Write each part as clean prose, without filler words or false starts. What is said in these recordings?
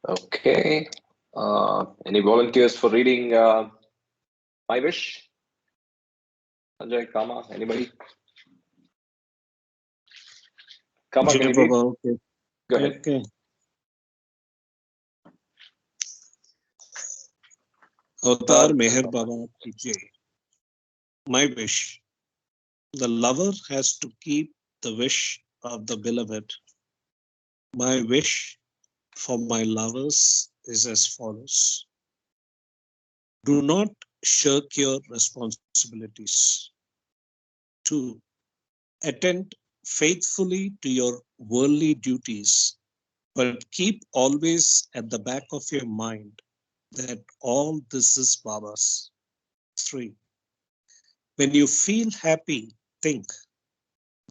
Okay. Any volunteers for reading My Wish? Sanjay, Kama, anybody? Kama, can Jai you read? Baba, okay. Go ahead. Okay. Avatar Meher Baba ki Jai. My wish. The lover has to keep the wish of the beloved. My wish for my lovers is as follows. Do not shirk your responsibilities. 2. Attend faithfully to your worldly duties, but keep always at the back of your mind that all this is Baba's. 3. When you feel happy, think,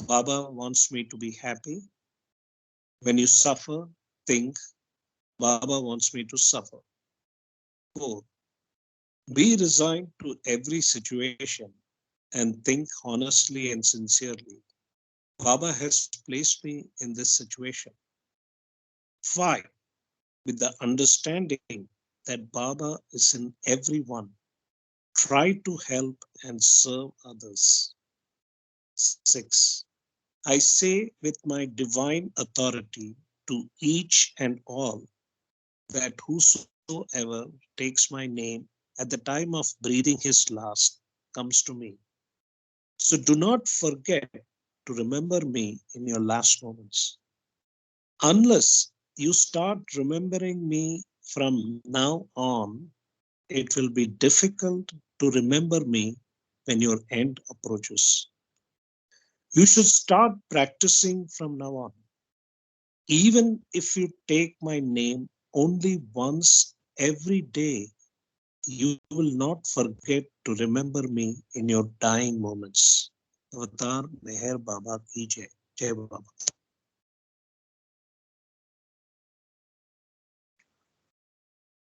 Baba wants me to be happy. When you suffer, think, Baba wants me to suffer. 4. Be resigned to every situation and think honestly and sincerely. Baba has placed me in this situation. 5. With the understanding that Baba is in everyone, try to help and serve others. 6. I say with my divine authority to each and all that whosoever takes my name at the time of breathing his last comes to me. So do not forget to remember me in your last moments. Unless you start remembering me from now on, it will be difficult to remember me when your end approaches. You should start practicing from now on. Even if you take my name only once every day, you will not forget to remember me in your dying moments. Avatar Meher Baba ki Jai. Jai Baba.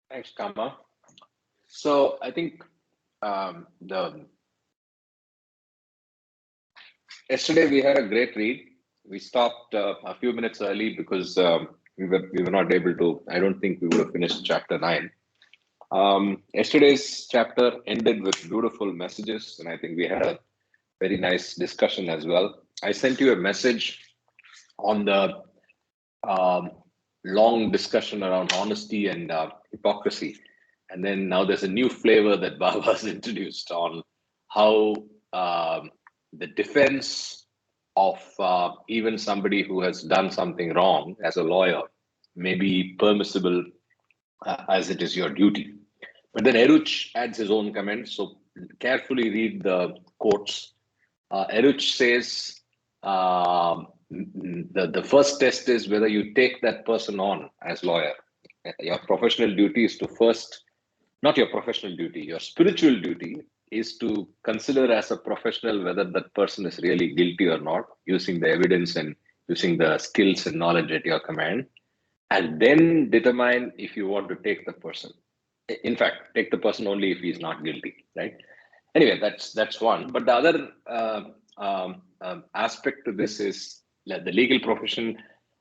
Thanks, Kama. So I think the yesterday we had a great read. We stopped a few minutes early because we were not able to. I don't think we would have finished chapter 9. Yesterday's chapter ended with beautiful messages, and I think we had a very nice discussion as well. I sent you a message on the um, long discussion around honesty and hypocrisy. And then now there's a new flavor that Baba's introduced on how the defense of even somebody who has done something wrong as a lawyer may be permissible as it is your duty. But then Eruch adds his own comments. So carefully read the quotes. Eruch says the first test is whether you take that person on as lawyer. Your professional duty is to first, not your professional duty, your spiritual duty is to consider as a professional whether that person is really guilty or not, using the evidence and using the skills and knowledge at your command, and then determine if you want to take the person. In fact, take the person only if he is not guilty, right? Anyway, that's one. But the other aspect to this is that the legal profession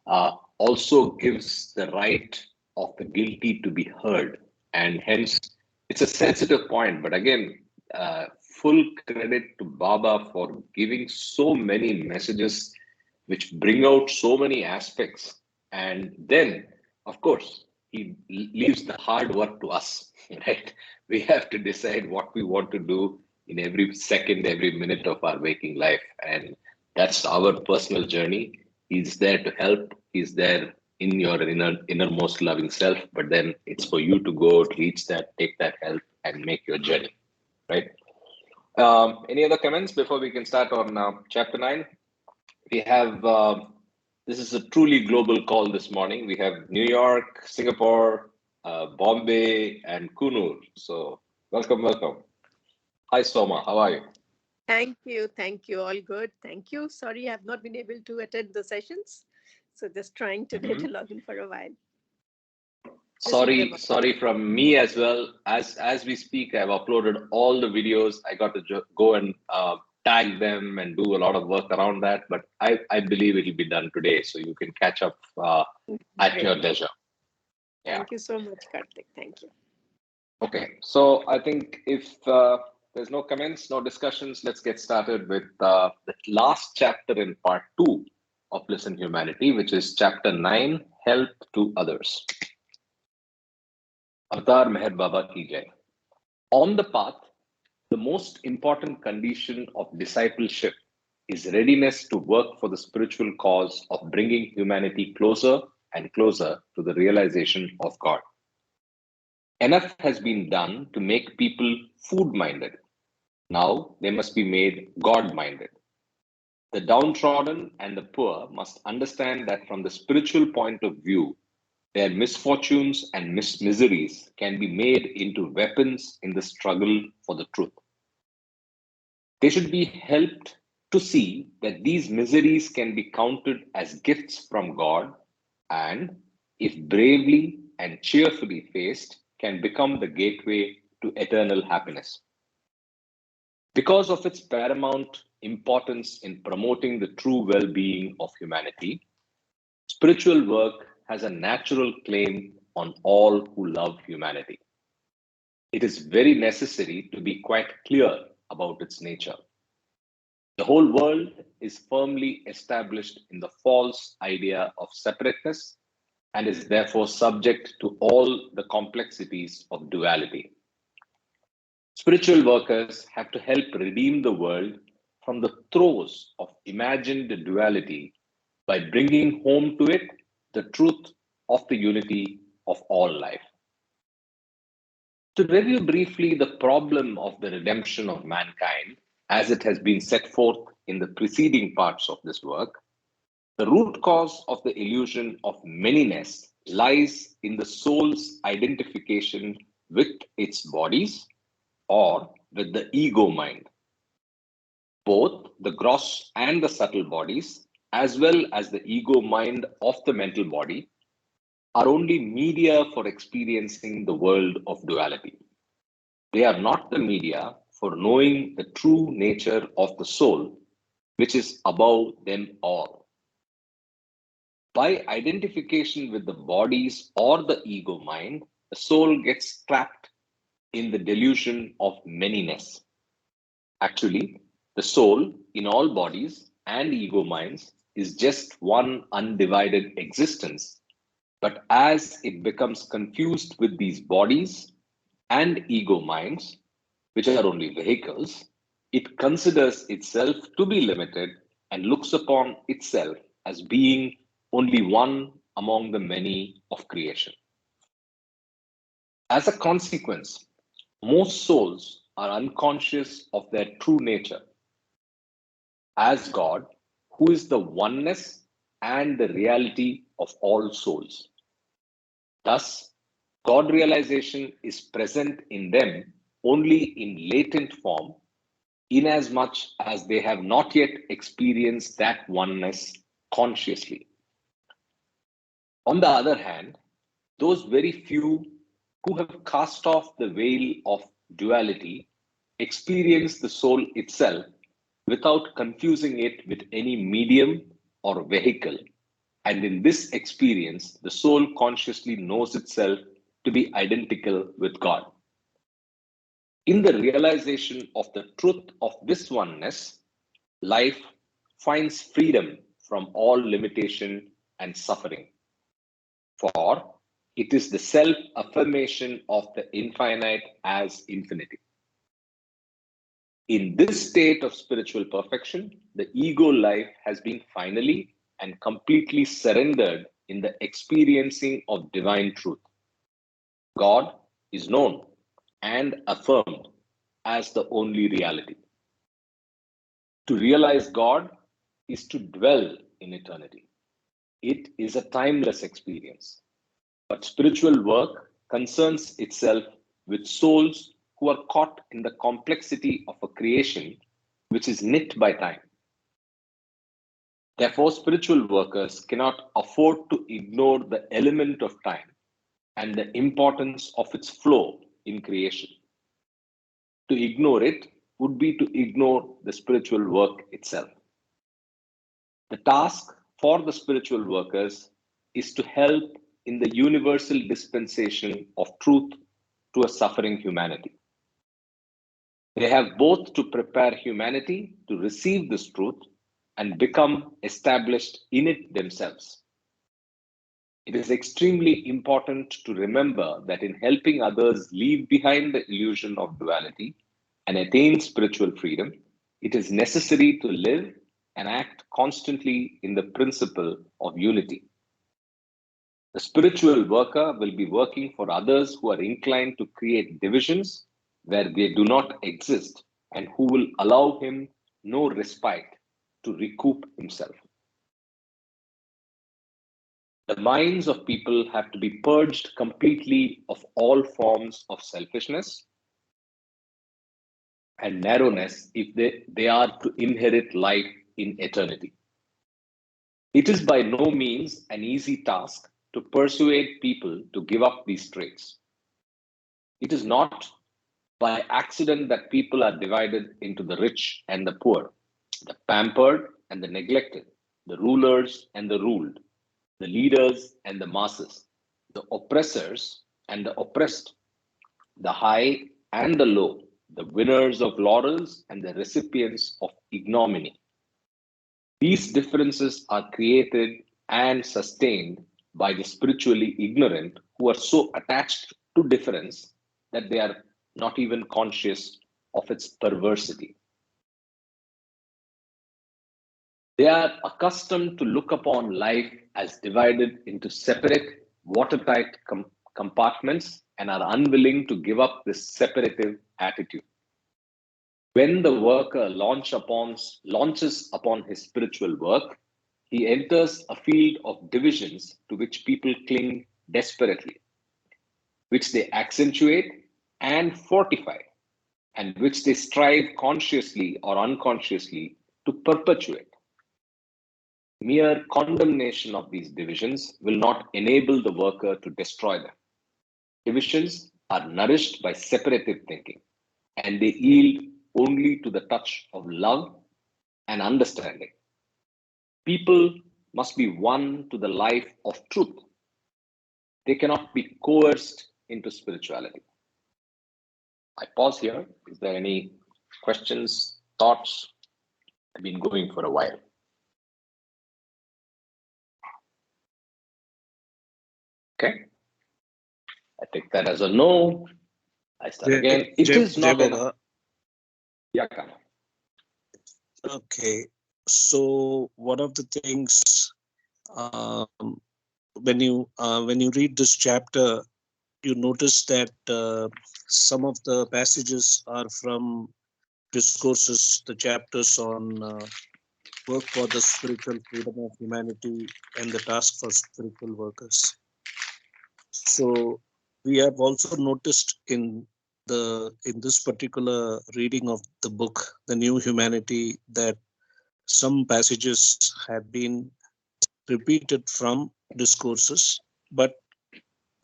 also gives the right of the guilty to be heard, and hence it's a sensitive point. But again, full credit to Baba for giving so many messages which bring out so many aspects, and then of course he leaves the hard work to us, right? We have to decide what we want to do in every second, every minute of our waking life. And that's our personal journey. He's there to help. He's there in your innermost loving self. But then it's for you to go to reach that, take that help, and make your journey, right? Any other comments before we can start on chapter 9? We have, this is a truly global call this morning. We have New York, Singapore, Bombay, and Kunur. So welcome, welcome. Hi, Soma. How are you? Thank you. Thank you. All good. Thank you. Sorry, I have not been able to attend the sessions. So just trying today to log in for a while. Sorry from me as well. As we speak, I've uploaded all the videos. I got to go and tag them and do a lot of work around that. But I believe it will be done today, so you can catch up at your leisure. Yeah. Thank you so much, Karthik. Thank you. Okay. So I think if there's no comments, no discussions, let's get started with the last chapter in part 2 of Bliss in Humanity, which is chapter 9, Help to Others. Avatar Meher Baba ki jai. On the path, the most important condition of discipleship is readiness to work for the spiritual cause of bringing humanity closer and closer to the realization of God. Enough has been done to make people food minded. Now they must be made God minded. The downtrodden and the poor must understand that from the spiritual point of view, their misfortunes and miseries can be made into weapons in the struggle for the truth. They should be helped to see that these miseries can be counted as gifts from God and, if bravely and cheerfully faced, can become the gateway to eternal happiness. Because of its paramount importance in promoting the true well being of humanity, spiritual work has a natural claim on all who love humanity. It is very necessary to be quite clear about its nature. The whole world is firmly established in the false idea of separateness and is therefore subject to all the complexities of duality. Spiritual workers have to help redeem the world from the throes of imagined duality by bringing home to it the truth of the unity of all life. To review briefly the problem of the redemption of mankind, as it has been set forth in the preceding parts of this work, the root cause of the illusion of manyness lies in the soul's identification with its bodies or with the ego mind. Both the gross and the subtle bodies, as well as the ego mind of the mental body, are only media for experiencing the world of duality. They are not the media for knowing the true nature of the soul, which is above them all. By identification with the bodies or the ego mind, the soul gets trapped in the delusion of manyness. Actually, the soul in all bodies and ego minds is just one undivided existence. But as it becomes confused with these bodies and ego minds, which are only vehicles, it considers itself to be limited and looks upon itself as being only one among the many of creation. As a consequence, most souls are unconscious of their true nature as God, who is the oneness and the reality of all souls. Thus, God realization is present in them only in latent form, inasmuch as they have not yet experienced that oneness consciously. On the other hand, those very few who have cast off the veil of duality experience the soul itself without confusing it with any medium or vehicle. And in this experience, the soul consciously knows itself to be identical with God. In the realization of the truth of this oneness, life finds freedom from all limitation and suffering. For it is the self affirmation of the infinite as infinity. In this state of spiritual perfection, the ego life has been finally and completely surrendered in the experiencing of divine truth. God is known and affirmed as the only reality. To realize God is to dwell in eternity. It is a timeless experience. But spiritual work concerns itself with souls who are caught in the complexity of a creation which is knit by time. Therefore, spiritual workers cannot afford to ignore the element of time and the importance of its flow in creation. To ignore it would be to ignore the spiritual work itself. The task for the spiritual workers is to help in the universal dispensation of truth to a suffering humanity. They have both to prepare humanity to receive this truth and become established in it themselves. It is extremely important to remember that in helping others leave behind the illusion of duality and attain spiritual freedom, it is necessary to live and act constantly in the principle of unity. The spiritual worker will be working for others who are inclined to create divisions where they do not exist and who will allow him no respite to recoup himself. The minds of people have to be purged completely of all forms of selfishness and narrowness if they are to inherit life in eternity. It is by no means an easy task to persuade people to give up these traits. It is not by accident that people are divided into the rich and the poor, the pampered and the neglected, the rulers and the ruled, the leaders and the masses, the oppressors and the oppressed, the high and the low, the winners of laurels and the recipients of ignominy. These differences are created and sustained by the spiritually ignorant who are so attached to difference that they are not even conscious of its perversity. They are accustomed to look upon life as divided into separate, watertight compartments and are unwilling to give up this separative attitude. When the worker launches upon his spiritual work, he enters a field of divisions to which people cling desperately, which they accentuate and fortify, and which they strive consciously or unconsciously to perpetuate. Mere condemnation of these divisions will not enable the worker to destroy them. Divisions are nourished by separative thinking, and they yield only to the touch of love and understanding. People must be won to the life of truth. They cannot be coerced into spirituality. I pause here. Is there any questions, thoughts? I've been going for a while. Okay. I take that as a no. I start again. It is not enough. Yeah, Kana. Okay. So one of the things when you read this chapter, you notice that some of the passages are from discourses, the chapters on work for the spiritual freedom of humanity and the task for spiritual workers. So we have also noticed in this particular reading of the book, The New Humanity, that some passages have been repeated from discourses, but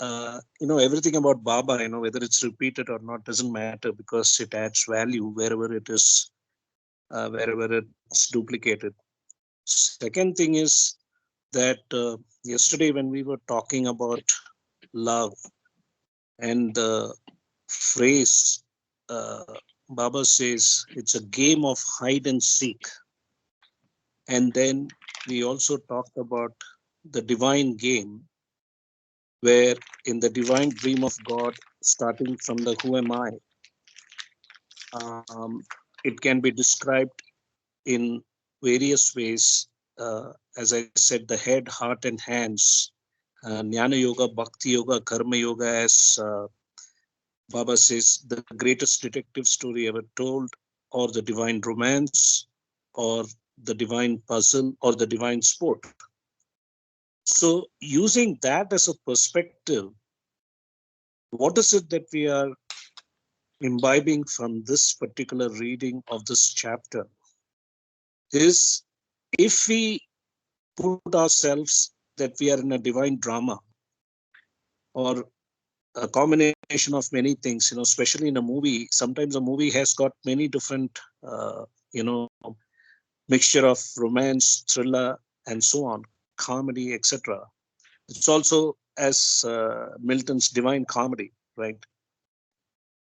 everything about Baba, whether it's repeated or not doesn't matter because it adds value wherever it is, wherever it's duplicated. Second thing is that yesterday when we were talking about love and the phrase, Baba says it's a game of hide and seek. And then we also talked about the divine game, where in the divine dream of God, starting from the who am I, it can be described in various ways. As I said, the head, heart, and hands, Jnana Yoga, Bhakti Yoga, Karma Yoga, as Baba says, the greatest detective story ever told, or the divine romance, or the divine puzzle, or the divine sport. So using that as a perspective, what is it that we are imbibing from this particular reading of this chapter is if we put ourselves that we are in a divine drama or a combination of many things, especially in a movie, sometimes a movie has got many different, mixture of romance, thriller, and so on, comedy, etc. It's also as Milton's Divine Comedy, right?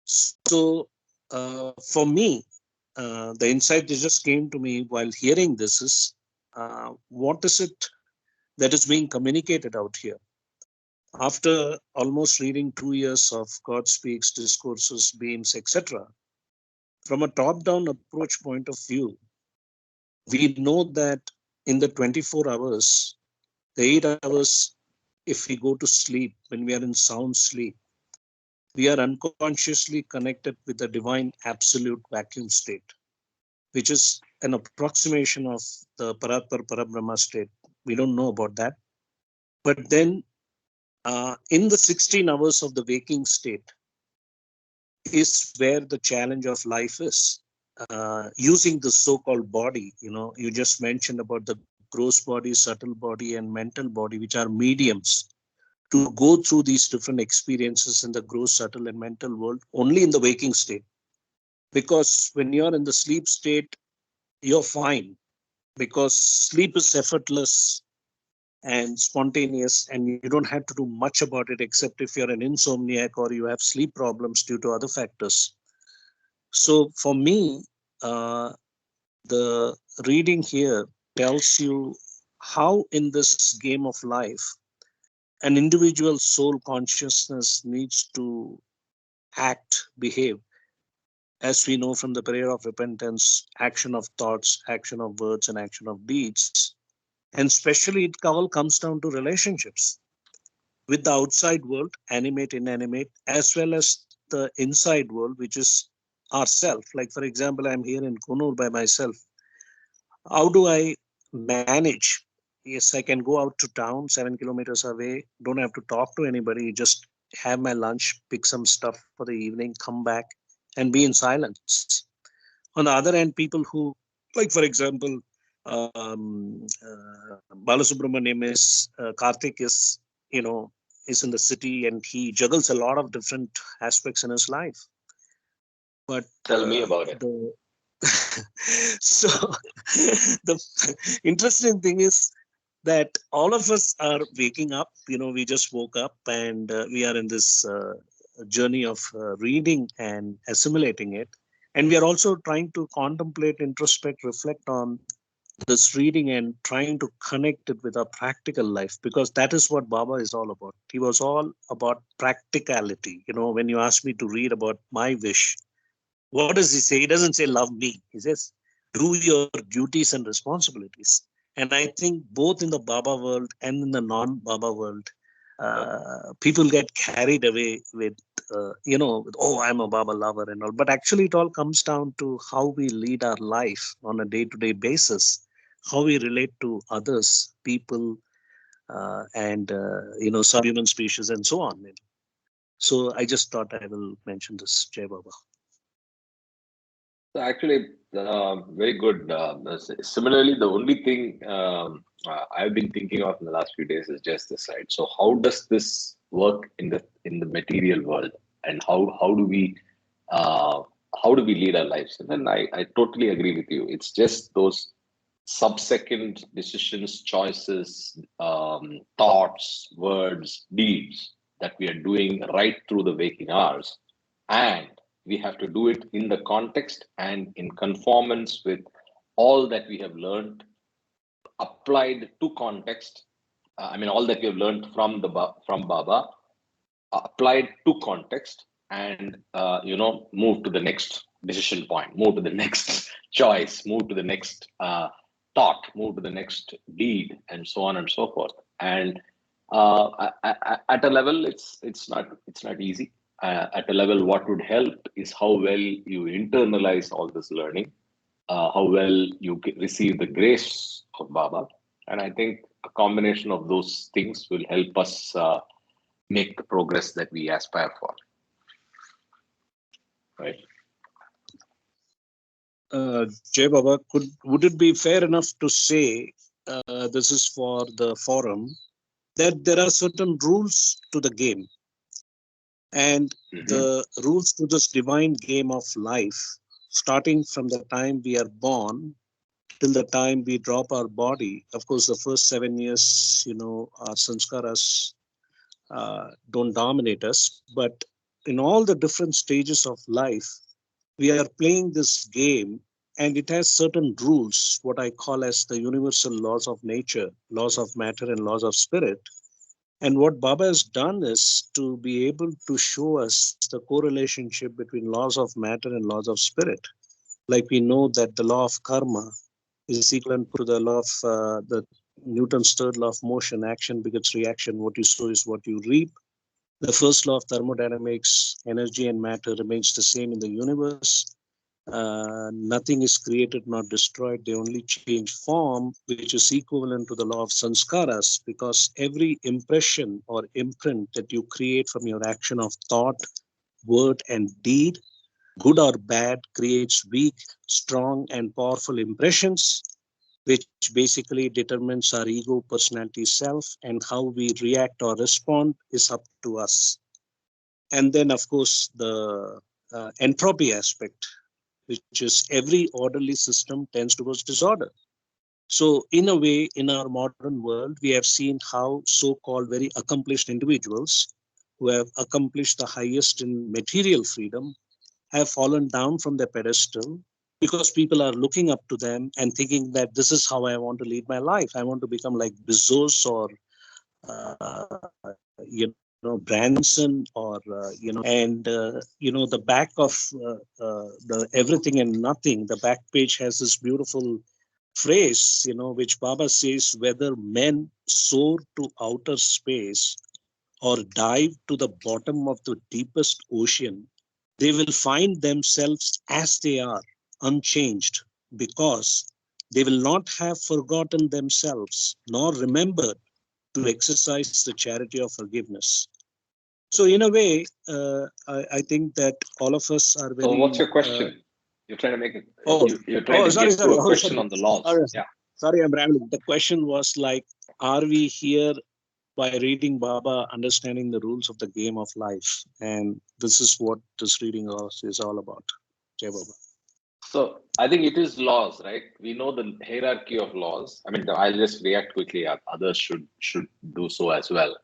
So for me, the insight that just came to me while hearing this is, what is it that is being communicated out here? After almost reading 2 years of God Speaks, Discourses, Beams, etc., from a top-down approach point of view, we know that in the 24 hours, the 8 hours, if we go to sleep, when we are in sound sleep, we are unconsciously connected with the divine absolute vacuum state, which is an approximation of the Paratpar Parabrahma state. We don't know about that. But then in the 16 hours of the waking state is where the challenge of life is. Using the so-called body, you just mentioned about the gross body, subtle body, and mental body, which are mediums to go through these different experiences in the gross, subtle, and mental world only in the waking state. Because when you're in the sleep state, you're fine, because sleep is effortless and spontaneous, and you don't have to do much about it except if you're an insomniac or you have sleep problems due to other factors. So for me, the reading here tells you how in this game of life, an individual soul consciousness needs to act, behave, as we know from the prayer of repentance, action of thoughts, action of words, and action of deeds. And especially it all comes down to relationships with the outside world, animate, inanimate, as well as the inside world, which is ourself. Like, for example, I'm here in Kunur by myself. How do I manage? Yes, I can go out to town 7 kilometers away, don't have to talk to anybody, just have my lunch, pick some stuff for the evening, come back and be in silence. On the other hand, people who, like, for example, Balasubramaniam is, Karthik is, is in the city and he juggles a lot of different aspects in his life. But Tell me about it. So the interesting thing is that all of us are waking up. We just woke up and we are in this journey of reading and assimilating it. And we are also trying to contemplate, introspect, reflect on this reading and trying to connect it with our practical life, because that is what Baba is all about. He was all about practicality. When you ask me to read about my wish, what does he say? He doesn't say love me. He says do your duties and responsibilities. And I think both in the Baba world and in the non-Baba world, people get carried away with, oh, I'm a Baba lover and all. But actually, it all comes down to how we lead our life on a day-to-day basis, how we relate to others, people, and subhuman species, and so on. So I just thought I will mention this, Jai Baba. So actually, very good. Similarly, the only thing I've been thinking of in the last few days is just this, right? So how does this work in the material world, and how do we lead our lives? And then I totally agree with you. It's just those sub-second decisions, choices, thoughts, words, deeds that we are doing right through the waking hours, and we have to do it in the context and in conformance with all that we have learned, applied to context. All that we have learned from Baba, applied to context, and move to the next decision point, move to the next choice, move to the next thought, move to the next deed, and so on and so forth. And at a level, it's not easy. At a level, what would help is how well you internalize all this learning, how well you receive the grace of Baba. And I think a combination of those things will help us make the progress that we aspire for. Right. Jay Baba, would it be fair enough to say, this is for the forum, that there are certain rules to the game, and the rules to this divine game of life, starting from the time we are born till the time we drop our body? Of course, the first 7 years, our sanskaras don't dominate us. But in all the different stages of life, we are playing this game, and it has certain rules, what I call as the universal laws of nature, laws of matter, and laws of spirit. And what Baba has done is to be able to show us the correlationship between laws of matter and laws of spirit. Like we know that the law of karma is equivalent to the law of the Newton's third law of motion, action begets reaction. What you sow is what you reap. The first law of thermodynamics, energy and matter remains the same in the universe. Nothing is created nor destroyed, they only change form, which is equivalent to the law of sanskaras, because every impression or imprint that you create from your action of thought, word, and deed, good or bad, creates weak, strong, and powerful impressions, which basically determines our ego, personality, self, and how we react or respond is up to us. And then, of course, the entropy aspect, which is every orderly system tends towards disorder. So, in a way, in our modern world, we have seen how so called very accomplished individuals who have accomplished the highest in material freedom have fallen down from their pedestal because people are looking up to them and thinking that this is how I want to lead my life. I want to become like Bezos or Branson or the back of the everything and nothing. The back page has this beautiful phrase, which Baba says, whether men soar to outer space or dive to the bottom of the deepest ocean, they will find themselves as they are, unchanged, because they will not have forgotten themselves nor remembered to exercise the charity of forgiveness. So, in a way, I think that all of us are So, what's very. your question? You're trying to make it. Oh, You're trying to sorry, get to sorry. a Oh, question sorry. on the laws. Sorry, Yeah. sorry, I'm rambling. The question was like, are we here by reading Baba, understanding the rules of the game of life? And this is what this reading is all about. Jai Baba. So I think it is laws, right? We know the hierarchy of laws. I mean, I'll just react quickly. Others should do so as well.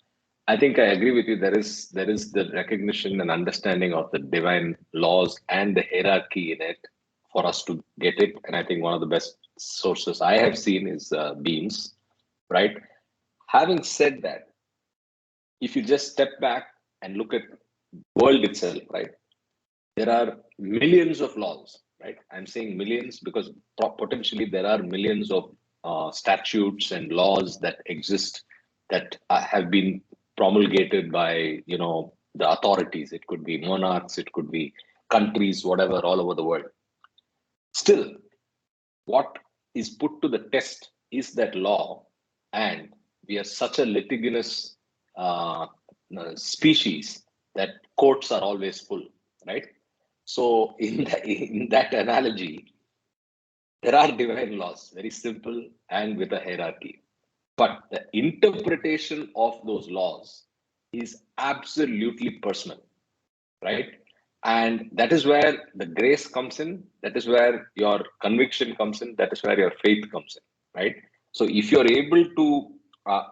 I think I agree with you. There is the recognition and understanding of the divine laws and the hierarchy in it for us to get it. And I think one of the best sources I have seen is beams, right? Having said that, if you just step back and look at world itself, right? There are millions of laws, right? I'm saying millions because potentially there are millions of statutes and laws that exist that have been promulgated by the authorities. It could be monarchs, it could be countries, whatever, all over the world. Still, what is put to the test is that law, and we are such a litigious species that courts are always full, right? So, in that analogy, there are divine laws, very simple and with a hierarchy. But the interpretation of those laws is absolutely personal, right? And that is where the grace comes in. That is where your conviction comes in. That is where your faith comes in, right? So, if you're able to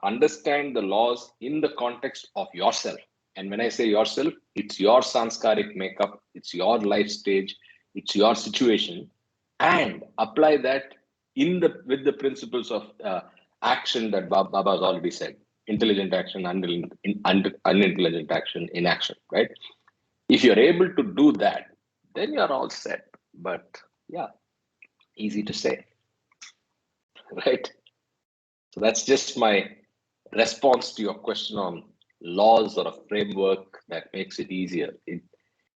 understand the laws in the context of yourself, and when I say yourself, it's your sanskaric makeup, it's your life stage, it's your situation, and apply that in the with the principles of action that Baba has already said: intelligent action, unintelligent action, inaction, right? If you're able to do that, then you're all set. But yeah, easy to say, right? So that's just my response to your question on laws or a framework that makes it easier.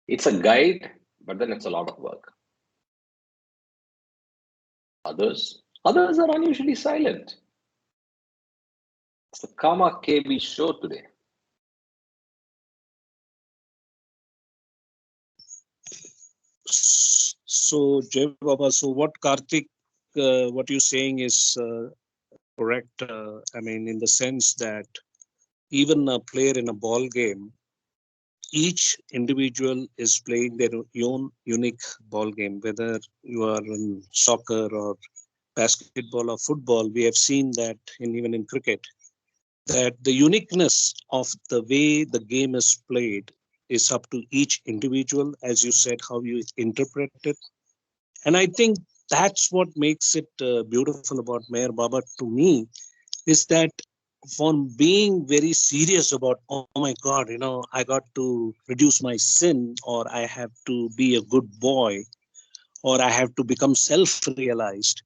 It's a guide, but then it's a lot of work. Others are unusually silent. It's the Karma KB show today. So, Jai Baba, so what Karthik, what you're saying is correct. I mean, in the sense that even a player in a ball game, each individual is playing their own unique ball game, whether you are in soccer or basketball or football. We have seen that even in cricket, that the uniqueness of the way the game is played is up to each individual, as you said, how you interpret it. And I think that's what makes it beautiful about Meher Baba to me, is that from being very serious about, oh my God, I got to reduce my sin, or I have to be a good boy, or I have to become self-realized.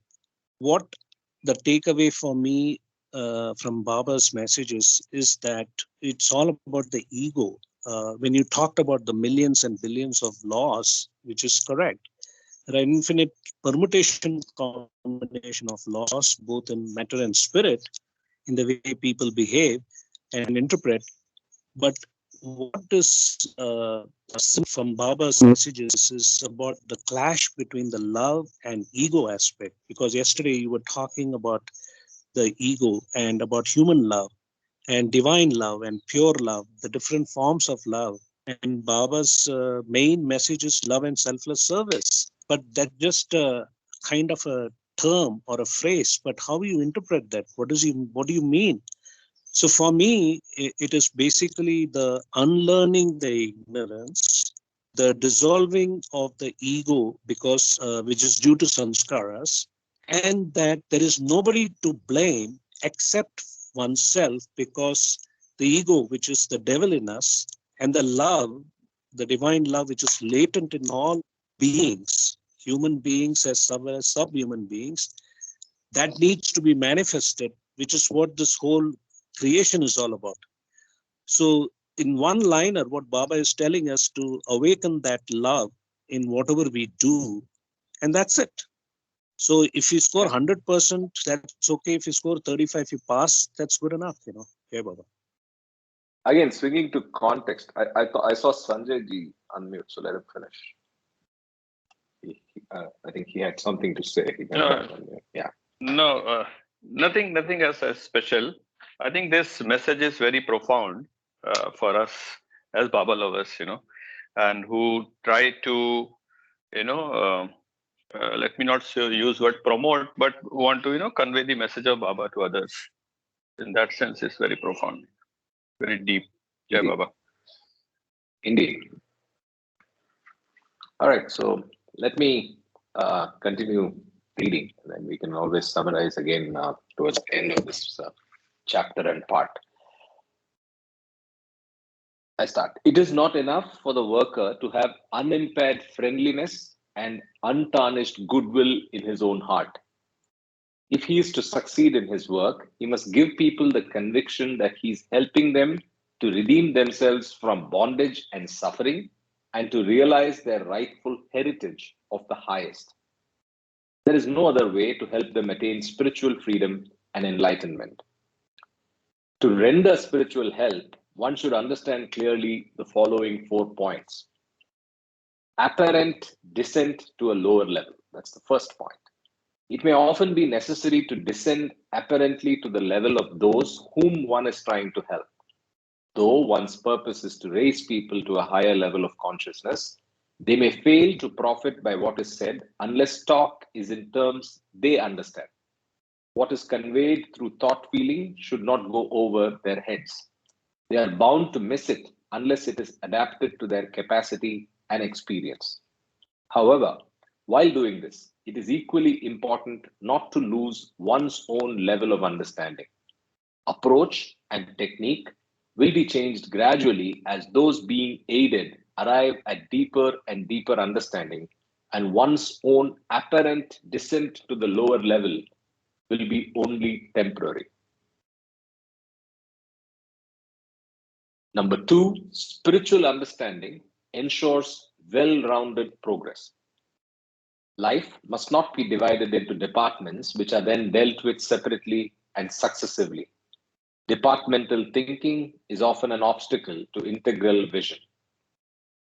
What the takeaway for me from Baba's messages is that it's all about the ego. When you talked about the millions and billions of laws, which is correct, there are infinite permutation combination of laws, both in matter and spirit, in the way people behave and interpret. But what is from Baba's messages is about the clash between the love and ego aspect. Because yesterday you were talking about the ego and about human love and divine love and pure love, the different forms of love. And Baba's main message is love and selfless service. But that's just a kind of a term or a phrase. But how you interpret that? What do you mean? So for me, it is basically the unlearning the ignorance, the dissolving of the ego, because which is due to sanskaras, and that there is nobody to blame except oneself, because the ego, which is the devil in us, and the love, the divine love, which is latent in all beings, human beings as well as subhuman beings, that needs to be manifested, which is what this whole creation is all about. So, in one liner, what Baba is telling us to awaken that love in whatever we do, and that's it. So, if you score 100%, that's okay. If you score 35, you pass, that's good enough. Okay, Baba. Again, swinging to context, I saw Sanjay ji unmute, so let him finish. I think he had something to say. Yeah. No, nothing as special. I think this message is very profound for us as Baba lovers, and who try to, let me not use word promote, but want to, convey the message of Baba to others. In that sense, it's very profound, very deep. Yeah, Indeed. Baba. Indeed. All right, so let me continue reading, and then we can always summarize again towards the end of this chapter and part. I start. It is not enough for the worker to have unimpaired friendliness and untarnished goodwill in his own heart. If he is to succeed in his work, he must give people the conviction that he is helping them to redeem themselves from bondage and suffering and to realize their rightful heritage of the highest. There is no other way to help them attain spiritual freedom and enlightenment. To render spiritual help, one should understand clearly the following 4 points. Apparent descent to a lower level. That's the first point. It may often be necessary to descend apparently to the level of those whom one is trying to help. Though one's purpose is to raise people to a higher level of consciousness, they may fail to profit by what is said unless talk is in terms they understand. What is conveyed through thought feeling should not go over their heads. They are bound to miss it unless it is adapted to their capacity and experience. However, while doing this, it is equally important not to lose one's own level of understanding. Approach and technique will be changed gradually as those being aided arrive at deeper and deeper understanding, and one's own apparent descent to the lower level will be only temporary. Number 2, spiritual understanding ensures well-rounded progress. Life must not be divided into departments which are then dealt with separately and successively. Departmental thinking is often an obstacle to integral vision.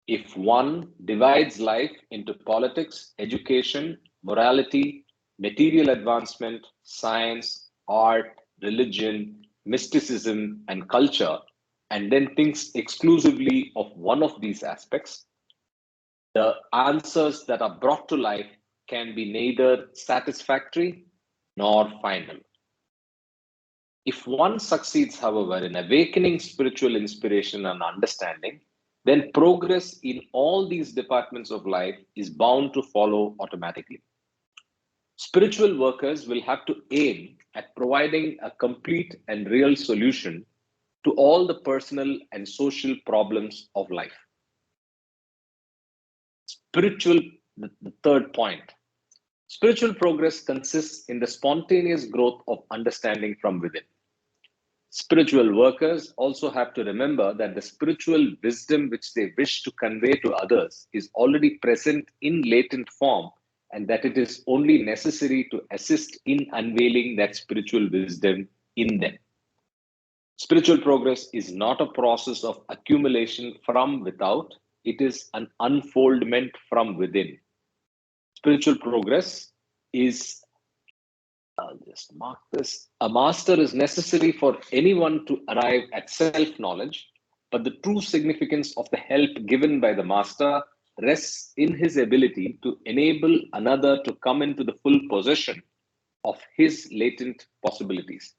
If one divides life into politics, education, morality, material advancement, science, art, religion, mysticism, and culture, and then thinks exclusively of one of these aspects, the answers that are brought to life can be neither satisfactory nor final. If one succeeds, however, in awakening spiritual inspiration and understanding, then progress in all these departments of life is bound to follow automatically. Spiritual workers will have to aim at providing a complete and real solution to all the personal and social problems of life. Spiritual, the third point. Spiritual progress consists in the spontaneous growth of understanding from within. Spiritual workers also have to remember that the spiritual wisdom which they wish to convey to others is already present in latent form, and that it is only necessary to assist in unveiling that spiritual wisdom in them. Spiritual progress is not a process of accumulation from without, it is an unfoldment from within. Spiritual progress is, I'll just mark this, a master is necessary for anyone to arrive at self-knowledge, but the true significance of the help given by the master rests in his ability to enable another to come into the full possession of his latent possibilities.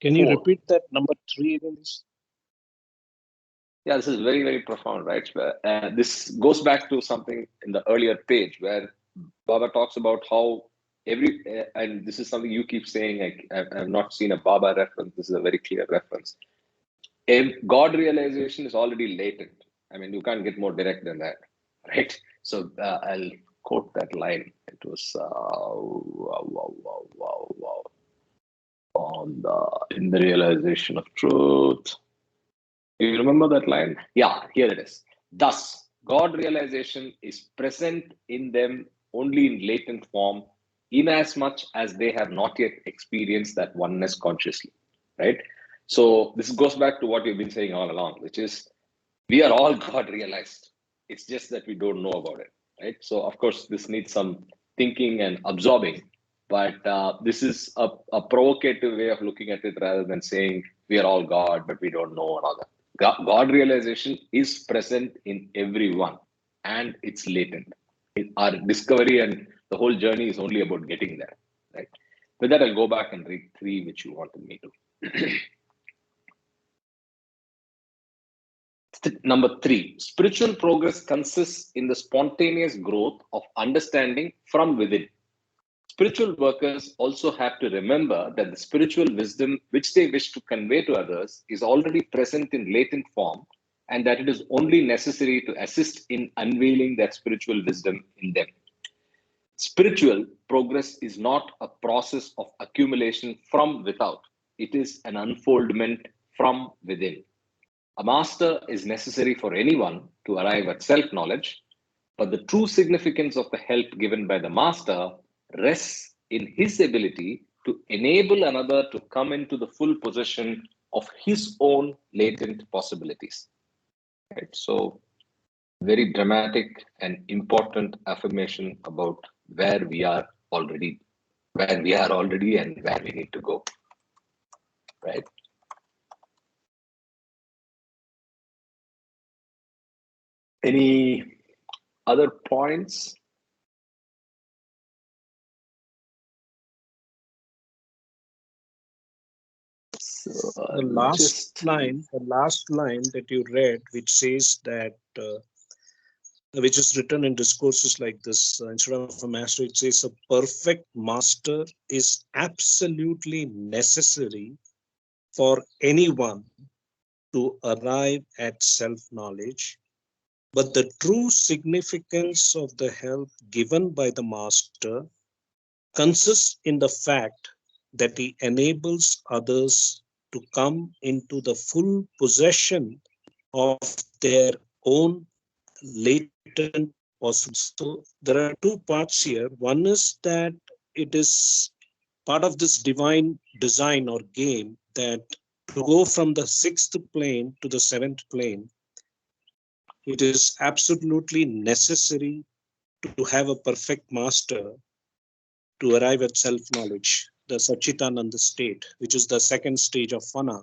Can you 4. repeat that number 3 again, please? Yeah, this is very, very profound, right? This goes back to something in the earlier page where Baba talks about how and this is something you keep saying, I've not seen a Baba reference. This is a very clear reference. God realization is already latent. I mean, you can't get more direct than that, right? So I'll quote that line. It was in the realization of truth. Do you remember that line? Yeah, here it is. Thus, God realization is present in them only in latent form, inasmuch as they have not yet experienced that oneness consciously, right? So this goes back to what you've been saying all along, which is we are all God realized. It's just that we don't know about it, right? So of course, this needs some thinking and absorbing, but this is a provocative way of looking at it rather than saying we are all God, but we don't know and all that. God realization is present in everyone and it's latent. Our discovery and the whole journey is only about getting there, right? With that, I'll go back and read 3, which you wanted me to. Number 3, spiritual progress consists in the spontaneous growth of understanding from within. Spiritual workers also have to remember that the spiritual wisdom which they wish to convey to others is already present in latent form, and that it is only necessary to assist in unveiling that spiritual wisdom in them. Spiritual progress is not a process of accumulation from without, it is an unfoldment from within. A master is necessary for anyone to arrive at self-knowledge, but the true significance of the help given by the master rests in his ability to enable another to come into the full possession of his own latent possibilities. Right? So, very dramatic and important affirmation about where we are already and where we need to go. Right? Any other points? So, the last line that you read, which says that, which is written in discourses like this, instead of a master, it says a perfect master is absolutely necessary for anyone to arrive at self-knowledge, but the true significance of the help given by the master consists in the fact that he enables others to come into the full possession of their own latent possibilities. So there are 2 parts here. One is that it is part of this divine design or game that to go from the 6th plane to the 7th plane, it is absolutely necessary to have a perfect master to arrive at self-knowledge, the Satchitananda state, which is the 2nd stage of Fana.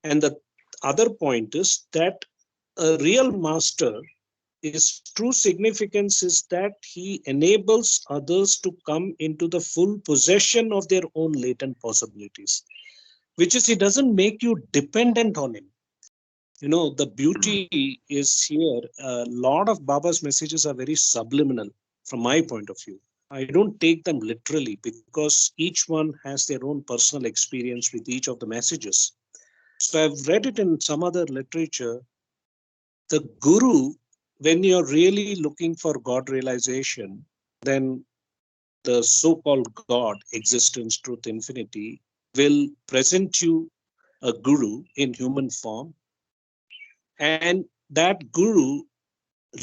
And the other point is that a real master his true significance is that he enables others to come into the full possession of their own latent possibilities, which is he doesn't make you dependent on him. You know, the beauty is here. A lot of Baba's messages are very subliminal from my point of view. I don't take them literally because each one has their own personal experience with each of the messages. So I've read it in some other literature. The guru, when you're really looking for God realization, then the so-called God, existence, truth, infinity, will present you a guru in human form, and that guru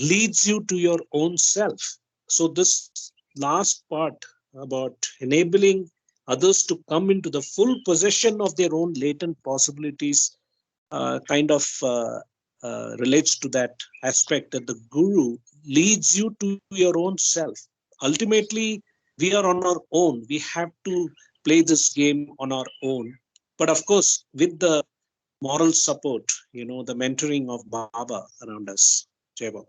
leads you to your own self. So this last part about enabling others to come into the full possession of their own latent possibilities kind of relates to that aspect that the guru leads you to your own self. Ultimately, we are on our own. We have to play this game on our own. But of course, with the moral support, you know, the mentoring of Baba around us. Jai Baba.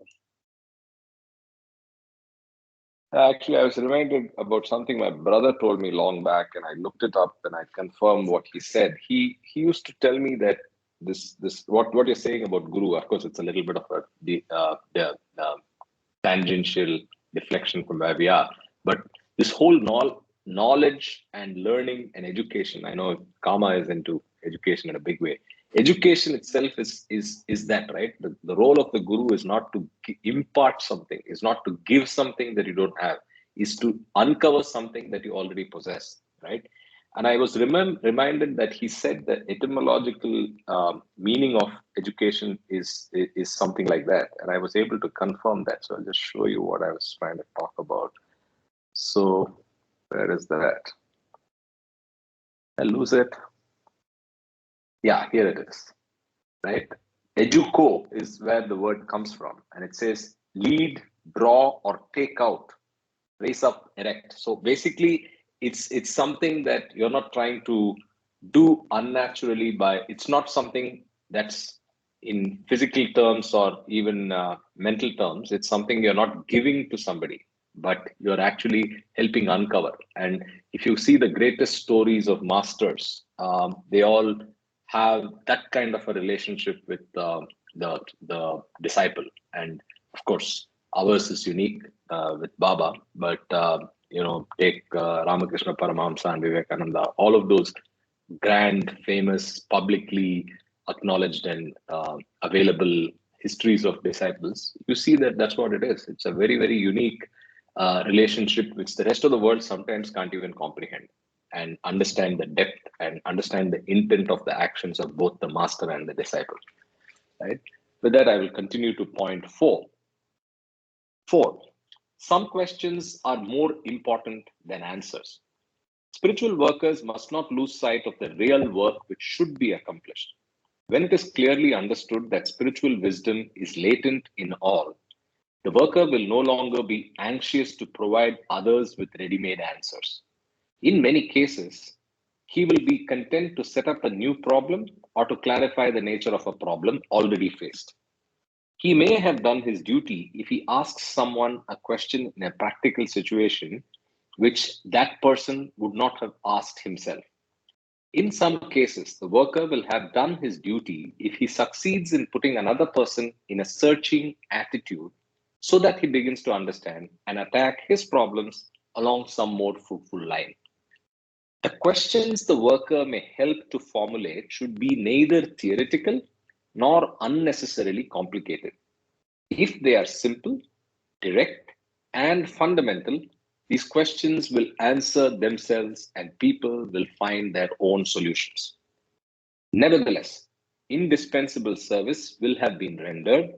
Actually, I was reminded about something my brother told me long back, and I looked it up and I confirmed what he said. He used to tell me that this what you're saying about guru. Of course, it's a little bit of a tangential deflection from where we are, but this whole knowledge and learning and education. I know Kama is into education in a big way. Education itself is that, right? The role of the guru is not to impart something, is not to give something that you don't have, is to uncover something that you already possess, right? And I was reminded that he said that etymological meaning of education is something like that, and I was able to confirm that. So I'll just show you what I was trying to talk about. So where is that? I lose it. Yeah, here it is. Right? Educo is where the word comes from, and it says lead, draw, or take out, raise up, erect. So basically, it's something that you're not trying to do unnaturally by. It's not something that's in physical terms or even mental terms. It's something you're not giving to somebody, but you're actually helping uncover. And if you see the greatest stories of masters, they all have that kind of a relationship with the disciple. And of course, ours is unique with Baba, but take Ramakrishna Paramahamsa and Vivekananda, all of those grand, famous, publicly acknowledged and available histories of disciples. You see that that's what it is. It's a very, very unique relationship which the rest of the world sometimes can't even comprehend and understand the depth and understand the intent of the actions of both the master and the disciple. Right? With that, I will continue to point 4. 4. Some questions are more important than answers. Spiritual workers must not lose sight of the real work which should be accomplished. When it is clearly understood that spiritual wisdom is latent in all, the worker will no longer be anxious to provide others with ready-made answers. In many cases, he will be content to set up a new problem or to clarify the nature of a problem already faced. He may have done his duty if he asks someone a question in a practical situation which that person would not have asked himself. In some cases, the worker will have done his duty if he succeeds in putting another person in a searching attitude so that he begins to understand and attack his problems along some more fruitful line. The questions the worker may help to formulate should be neither theoretical nor unnecessarily complicated. If they are simple, direct, and fundamental, these questions will answer themselves and people will find their own solutions. Nevertheless, indispensable service will have been rendered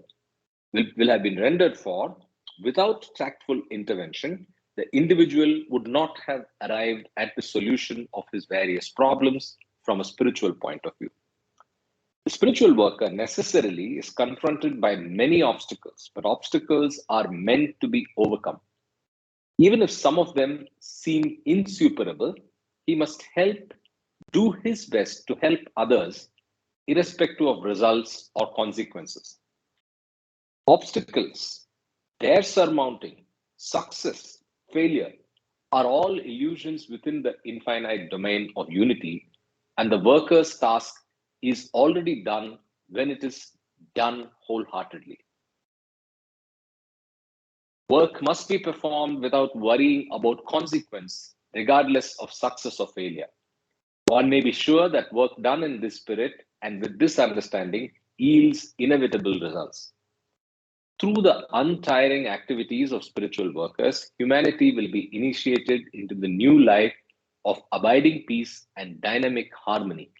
for without tactful intervention. The individual would not have arrived at the solution of his various problems from a spiritual point of view. The spiritual worker necessarily is confronted by many obstacles, but obstacles are meant to be overcome. Even if some of them seem insuperable, he must do his best to help others, irrespective of results or consequences. Obstacles Their surmounting, success, failure are all illusions within the infinite domain of unity, and the worker's task is already done when it is done wholeheartedly. Work must be performed without worrying about consequence, regardless of success or failure. One may be sure that work done in this spirit and with this understanding yields inevitable results. Through the untiring activities of spiritual workers, humanity will be initiated into the new life of abiding peace and dynamic harmony,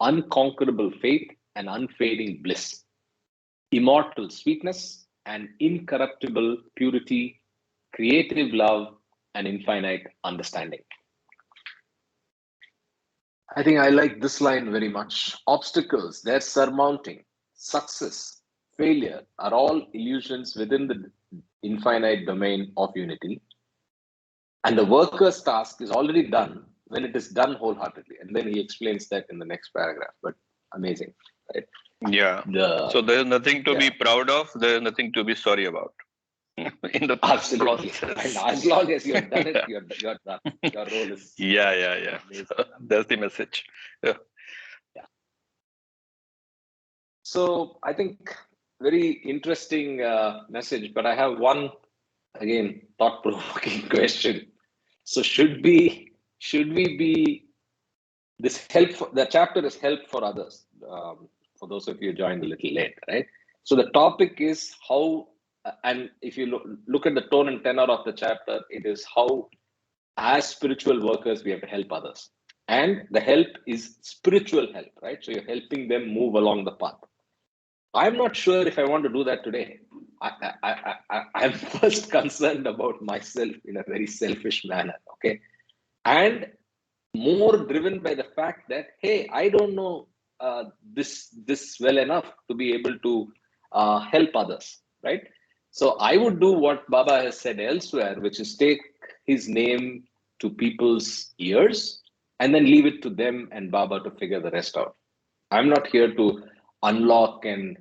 unconquerable faith and unfading bliss, immortal sweetness and incorruptible purity, creative love and infinite understanding. I think I like this line very much. Obstacles, their surmounting, success, failure are all illusions within the infinite domain of unity. And the worker's task is already done when it is done wholeheartedly. And then he explains that in the next paragraph. But amazing, right? Yeah. So there is nothing to be proud of. There is nothing to be sorry about in the Absolutely. process. And as long as you've done it, you're done. Your role is Yeah. So that's the message. Yeah. So I think very interesting message, but I have one again thought-provoking question. So should we be this help? The chapter is help for others. For those of you who joined a little late, right? So the topic is how, and if you look at the tone and tenor of the chapter, it is how, as spiritual workers, we have to help others, and the help is spiritual help, right? So you're helping them move along the path. I'm not sure if I want to do that today. I'm first concerned about myself in a very selfish manner, okay? And more driven by the fact that, hey, I don't know this well enough to be able to help others, right? So I would do what Baba has said elsewhere, which is take his name to people's ears and then leave it to them and Baba to figure the rest out. I'm not here to unlock and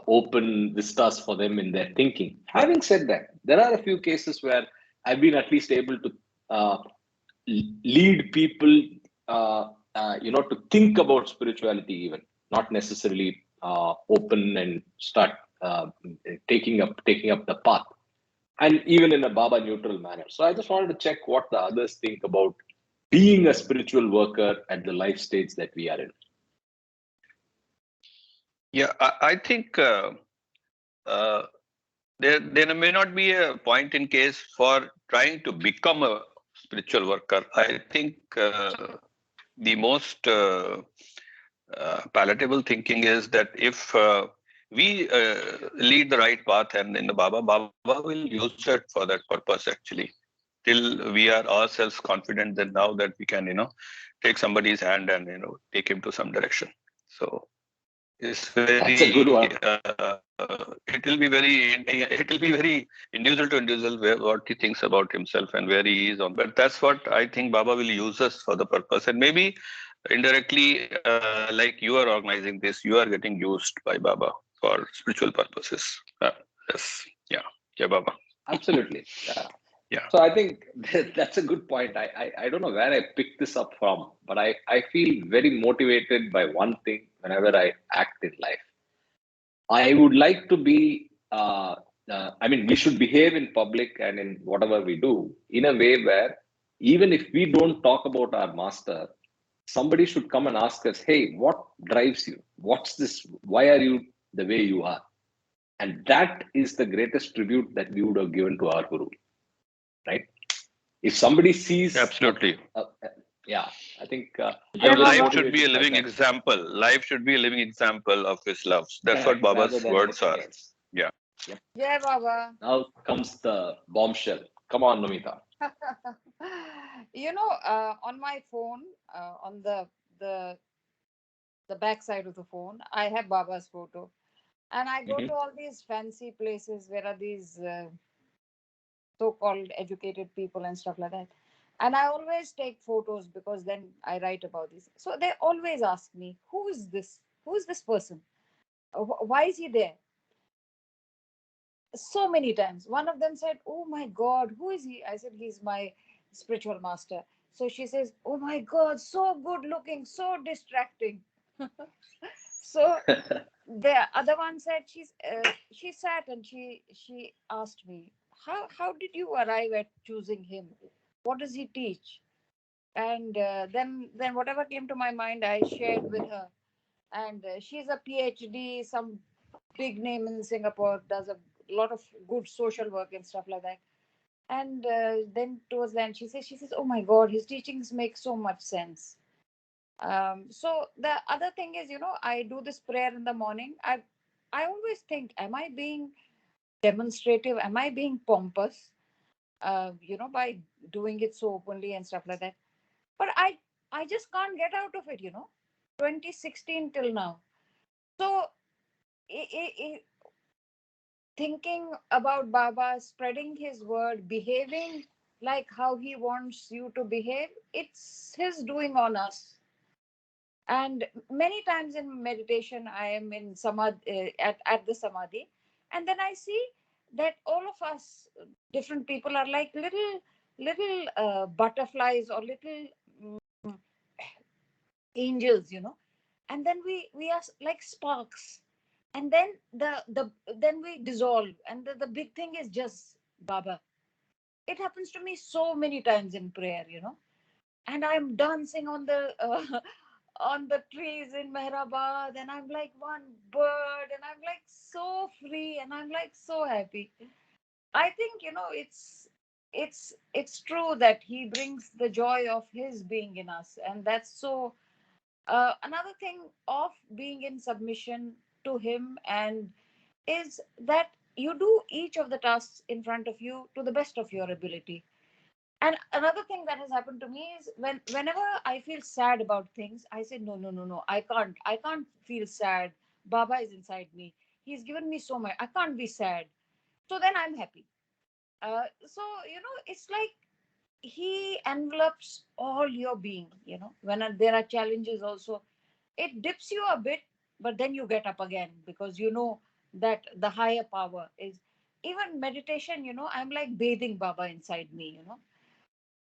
open vistas for them in their thinking. Having said that, there are a few cases where I've been at least able to uh, lead people, to think about spirituality, even not necessarily open and start taking up the path, and even in a Baba neutral manner. So I just wanted to check what the others think about being a spiritual worker at the life stage that we are in. Yeah, I think there may not be a point in case for trying to become a spiritual worker. I think the most palatable thinking is that if we lead the right path and in the Baba will use it for that purpose actually. Till we are ourselves confident that now that we can, take somebody's hand and, take him to some direction. So it's That's a good very, one. it will be very individual to individual what he thinks about himself and where he is on. But that's what I think Baba will use us for the purpose. And maybe indirectly, like you are organizing this, you are getting used by Baba for spiritual purposes. Yes. Yeah, Baba. Absolutely. Yeah. So I think that's a good point. I don't know where I picked this up from, but I feel very motivated by one thing whenever I act in life. I would like to be, I mean, we should behave in public and in whatever we do in a way where even if we don't talk about our master, somebody should come and ask us, hey, what drives you? What's this? Why are you the way you are? And that is the greatest tribute that we would have given to our Guru, right? If somebody sees, Absolutely. yeah, I think I'm Yeah, just Life Baba. should be a motivated by living that example. Life should be a living example of his love. That's what rather Baba's than words anything are. else. Yeah. Yep. Yeah, Baba. Now comes the bombshell. Come on, Nomita. On my phone, on the the back side of the phone, I have Baba's photo, and I go to Mhm. all these fancy places where are these so-called educated people and stuff like that. And I always take photos because then I write about this. So they always ask me, "Who is this? Who is this person? Why is he there?" so many times. One of them said, "Oh my God, who is he?" I said, "He's my spiritual master." So she says, "Oh my God, so good looking, so distracting." So the other one said, she sat and she asked me, how did you arrive at choosing him? What does he teach? And then whatever came to my mind, I shared with her. And she's a PhD, some big name in Singapore, does a lot of good social work and stuff like that. And then towards the end, she says, "Oh my God, his teachings make so much sense." So the other thing is, I do this prayer in the morning. I always think, am I being demonstrative? Am I being pompous? By doing it so openly and stuff like that. But I just can't get out of it. 2016 till now. So thinking about Baba, spreading his word, behaving like how he wants you to behave, it's his doing on us. And many times in meditation, I am in samadhi, at the samadhi, and then I see that all of us, different people, are like little butterflies or little mm, angels. And then we are like sparks, and then then we dissolve, and the big thing is just Baba. It happens to me so many times in prayer. And I'm dancing on the on the trees in Mehrabad, and I'm like one bird, and I'm like so free, and I'm like so happy. I think it's true that he brings the joy of his being in us, and that's so. Another thing of being in submission to him and is that you do each of the tasks in front of you to the best of your ability. And another thing that has happened to me is whenever I feel sad about things, I say, no, no, no, no, I can't feel sad. Baba is inside me. He's given me so much. I can't be sad. So then I'm happy. So it's like he envelops all your being. When there are challenges, also it dips you a bit, but then you get up again because you know that the higher power is. Even meditation, I'm like bathing Baba inside me.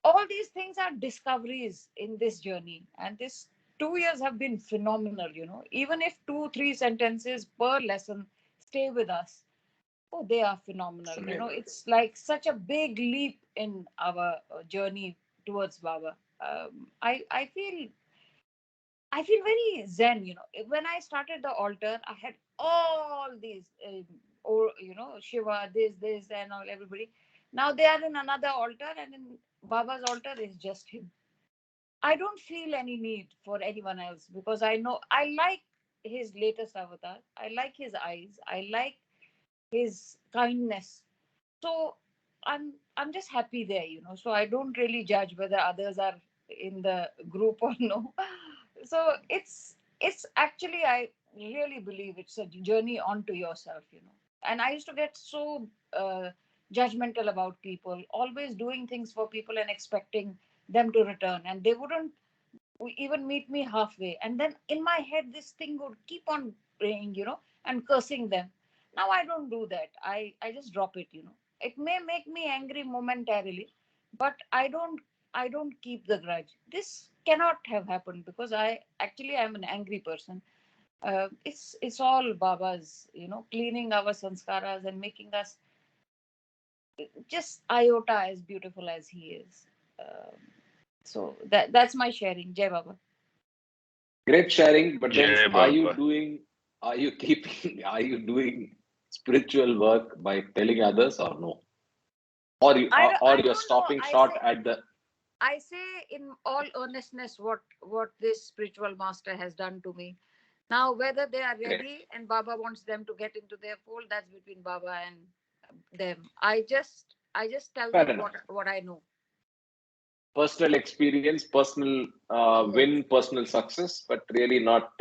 All these things are discoveries in this journey, and this 2 years have been phenomenal. Even if 2 3 sentences per lesson stay with us, oh, they are phenomenal. It's amazing. It's like such a big leap in our journey towards Baba. I feel very zen. When I started the altar, I had all these or Shiva, this and all, everybody. Now they are in another altar, and in Baba's altar is just him. I don't feel any need for anyone else because I know I like his latest avatar. I like his eyes. I like his kindness. So I'm just happy there. So I don't really judge whether others are in the group or no. So it's actually, I really believe it's a journey onto yourself. And I used to get so judgmental about people, always doing things for people and expecting them to return, and they wouldn't even meet me halfway. And then in my head, this thing would keep on praying, and cursing them. Now I don't do that. I just drop it. It may make me angry momentarily, but I don't keep the grudge. This cannot have happened because I actually am an angry person. It's all Baba's, cleaning our sanskaras and making us just iota as beautiful as he is. So that's my sharing. Jai Baba. Great sharing, but then Jai Baba. are you keeping, are you doing spiritual work by telling others or no? Or I you're don't know. stopping short at the I say in all earnestness what this spiritual master has done to me. Now whether they are great. ready and Baba wants them to get into their fold, that's between Baba and them. I just tell Fair them enough. what I know. Personal experience, personal Yes. win, personal success, but really not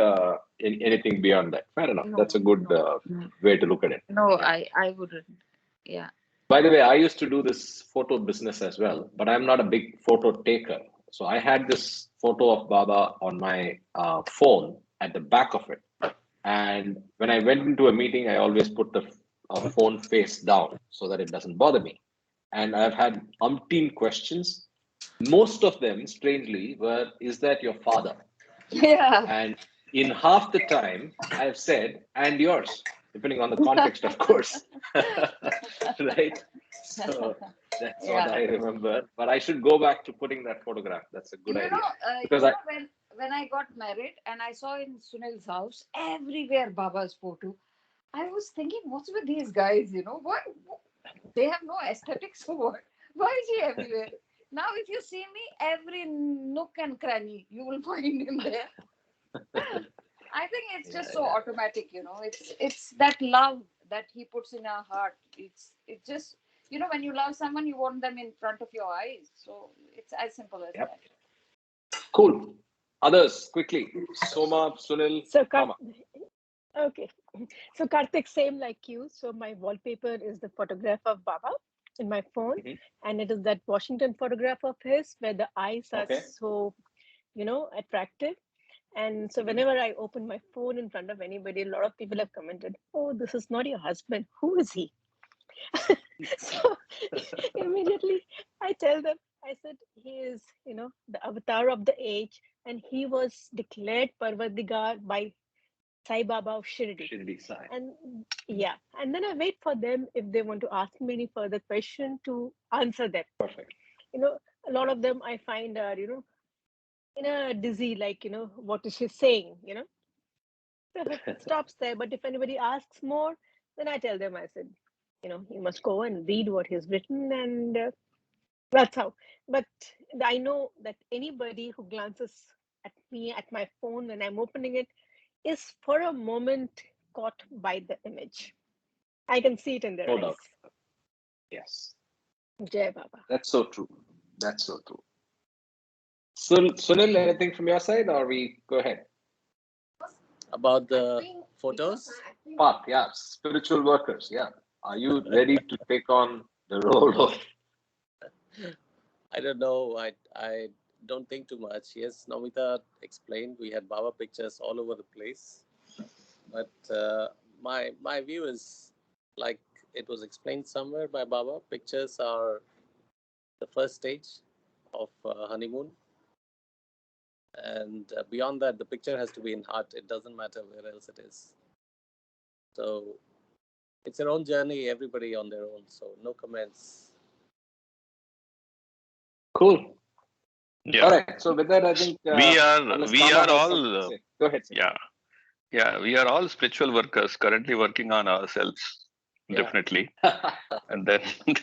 anything beyond that. Fair enough. That's a No, good no, no. way to look at it. No, Yeah. I wouldn't. Yeah. By the way, I used to do this photo business as well, but I'm not a big photo taker. So I had this photo of Baba on my phone at the back of it. And when I went into a meeting, I always put the phone face down so that it doesn't bother me. And I've had umpteen questions. Most of them, strangely, were, "Is that your father?" Yeah. And in half the time, I've said, "And yours," depending on the context, of course. Right? So that's what Yeah. I remember. But I should go back to putting that photograph. That's a good idea. Because When I got married and I saw in Sunil's house everywhere Baba's photo, I was thinking, what's with these guys? What they have no aesthetics or what? Why is he everywhere? Now, if you see me, every nook and cranny, you will find him there. I think it's just so automatic, It's that love that he puts in our heart. It's just when you love someone, you want them in front of your eyes. So it's as simple as that. Cool. Others, quickly. Soma, Sunil, So, Kama. okay. So, Karthik, same like you. So, my wallpaper is the photograph of Baba in my phone, and it is that Washington photograph of his where the eyes are so, attractive. And so, whenever I open my phone in front of anybody, a lot of people have commented, "Oh, this is not your husband. Who is he?" So, immediately I tell them, I said, he is, the avatar of the age, and he was declared Parvadigar by Sai Baba of Shirdi. Shirdi Sai. And yeah, and then I wait for them if they want to ask me any further question to answer them. Perfect. A lot of them I find are, in a dizzy, like, what is she saying, So it stops there. But if anybody asks more, then I tell them, I said, you must go and read what he's written, and that's how. But I know that anybody who glances at me at my phone when I'm opening it is for a moment caught by the image. I can see it in their No eyes. doubt. Yes. Jai Baba. That's so true. That's so true. So, Sunil, anything from your side, or we go ahead? About the photos? Path, yeah. Spiritual workers, yeah. Are you ready to take on the role of? I don't know. I don't think too much. Yes, Namita explained we had Baba pictures all over the place, but my view is like it was explained somewhere by Baba. Pictures are the first stage of honeymoon, and beyond that, the picture has to be in heart. It doesn't matter where else it is. So it's their own journey. Everybody on their own. So no comments. Cool. Yeah. All right. So with that, I think we are all Go ahead. Sir. Yeah, we are all spiritual workers currently working on ourselves. Yeah. Definitely. And then in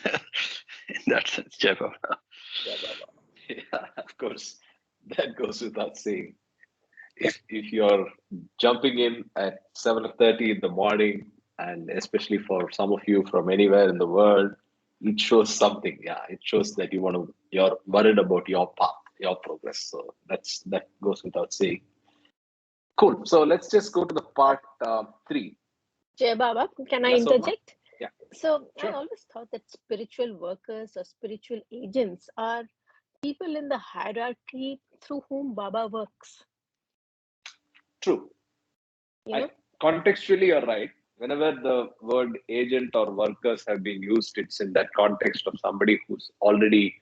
that sense, Jai Baba. Yeah, Baba. Yeah, of course. That goes without saying. If you're jumping in at 7:30 in the morning, and especially for some of you from anywhere in the world, it shows something. Yeah, it shows that you're worried about your path, your progress. So that goes without saying. Cool. So let's just go to the part 3. Jai Baba, can I Yeah, Soma? interject? Yeah. So Sure. I always thought that spiritual workers or spiritual agents are people in the hierarchy through whom Baba works. True. Contextually, you're right. Whenever the word agent or workers have been used, it's in that context of somebody who's already,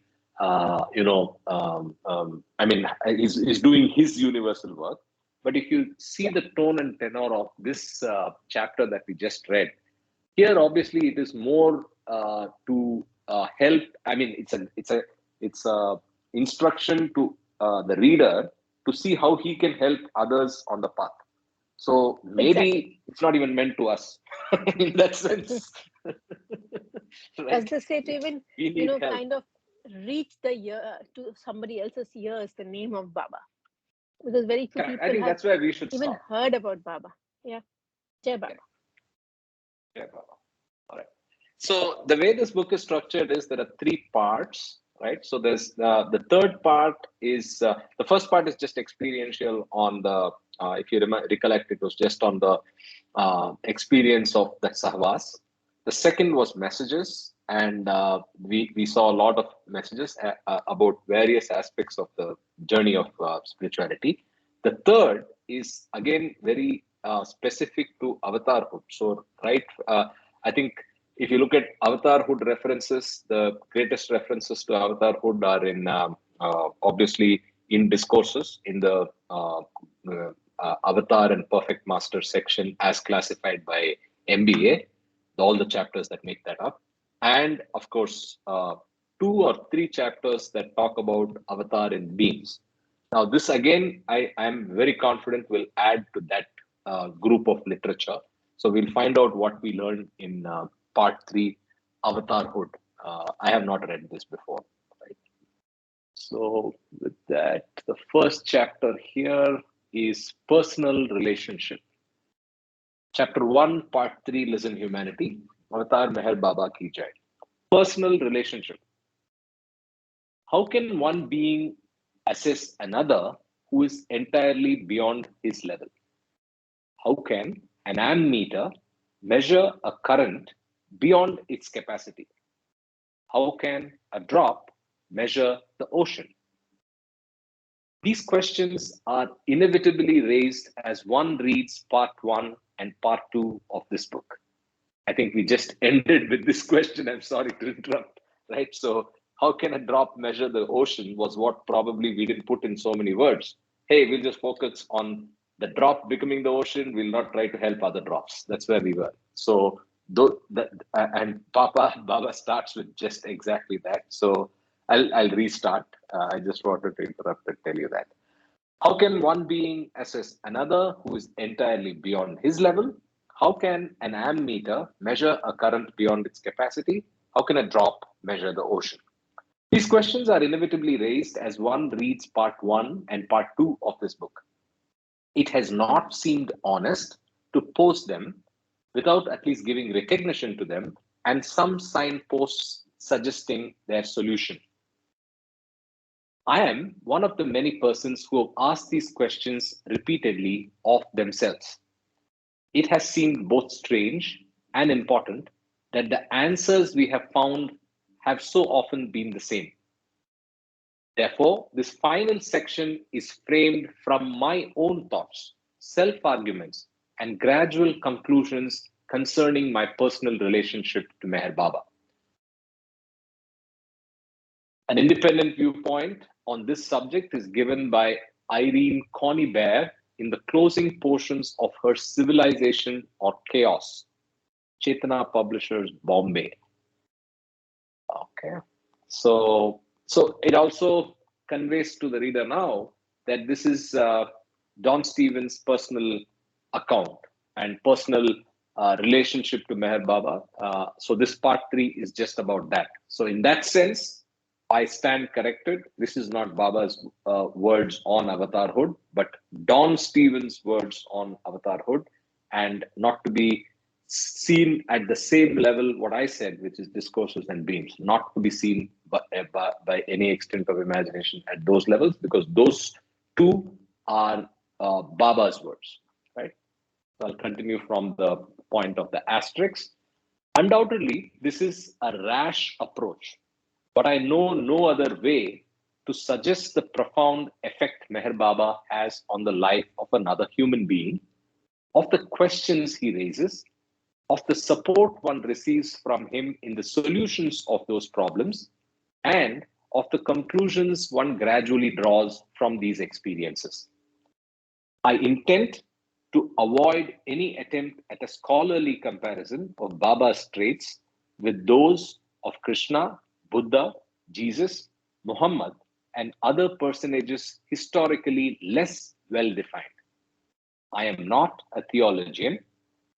is doing his universal work. But if you see the tone and tenor of this chapter that we just read, here obviously it is more to help. I mean, it's a instruction to the reader to see how he can help others on the path. So maybe it's not even meant to us in that sense. Right? As they say, to even, We need help. kind of reach the ear to somebody else's ears, the name of Baba. Because very few Correct. people I think have that's where we should even stop. heard about Baba. Yeah. Jai Baba. Yeah, Baba. All right. So the way this book is structured is there are 3 parts, right? So there's the third part is the first part is just experiential on the if you recollect, it was just on the experience of the Sahvas. The second was messages, and we saw a lot of messages about various aspects of the journey of spirituality. The third is again very specific to avatarhood. So right. I think if you look at avatarhood references, the greatest references to avatarhood are in obviously in discourses in the avatar and perfect master section as classified by MBA, all the chapters that make that up, and of course 2 or 3 chapters that talk about avatar in beings. Now, this again, I am very confident will add to that group of literature. So we'll find out what we learned in part 3, Avatarhood. I have not read this before. Right? So with that, the first chapter here is personal relationship. Chapter 1, part 3, Listen Humanity. Avatar Meher Baba Ki Jai. Personal relationship. How can one being assess another who is entirely beyond his level? How can an ammeter measure a current beyond its capacity? How can a drop measure the ocean? These questions are inevitably raised as one reads part 1 and part 2 of this book. I think we just ended with this question. I'm sorry to interrupt, right? So, how can a drop measure the ocean was what probably we didn't put in so many words. Hey, we'll just focus on the drop becoming the ocean. We'll not try to help other drops. That's where we were. So, and Baba starts with just exactly that. So, I'll restart. I just wanted to interrupt and tell you that. How can one being assess another who is entirely beyond his level? How can an ammeter measure a current beyond its capacity? How can a drop measure the ocean? These questions are inevitably raised as one reads part 1 and part 2 of this book. It has not seemed honest to post them without at least giving recognition to them and some signposts suggesting their solution. I am one of the many persons who have asked these questions repeatedly of themselves. It has seemed both strange and important that the answers we have found have so often been the same. Therefore, this final section is framed from my own thoughts, self-arguments, and gradual conclusions concerning my personal relationship to Meher Baba. An independent viewpoint on this subject is given by Irene Coney-Bear in the closing portions of her Civilization or Chaos, Chetana Publishers, Bombay. Okay, so it also conveys to the reader now that this is Don Stevens' personal account and personal relationship to Meher Baba. So this part 3 is just about that. So in that sense, I stand corrected. This is not Baba's words on avatarhood, but Don Stevens' words on avatarhood, and not to be seen at the same level what I said, which is discourses and beams, not to be seen by any extent of imagination at those levels, because those two are Baba's words, right? So I'll continue from the point of the asterisk. Undoubtedly, this is a rash approach, but I know no other way to suggest the profound effect Meher Baba has on the life of another human being, of the questions he raises, of the support one receives from him in the solutions of those problems, and of the conclusions one gradually draws from these experiences. I intend to avoid any attempt at a scholarly comparison of Baba's traits with those of Krishna, Buddha, Jesus, Muhammad, and other personages historically less well defined. I am not a theologian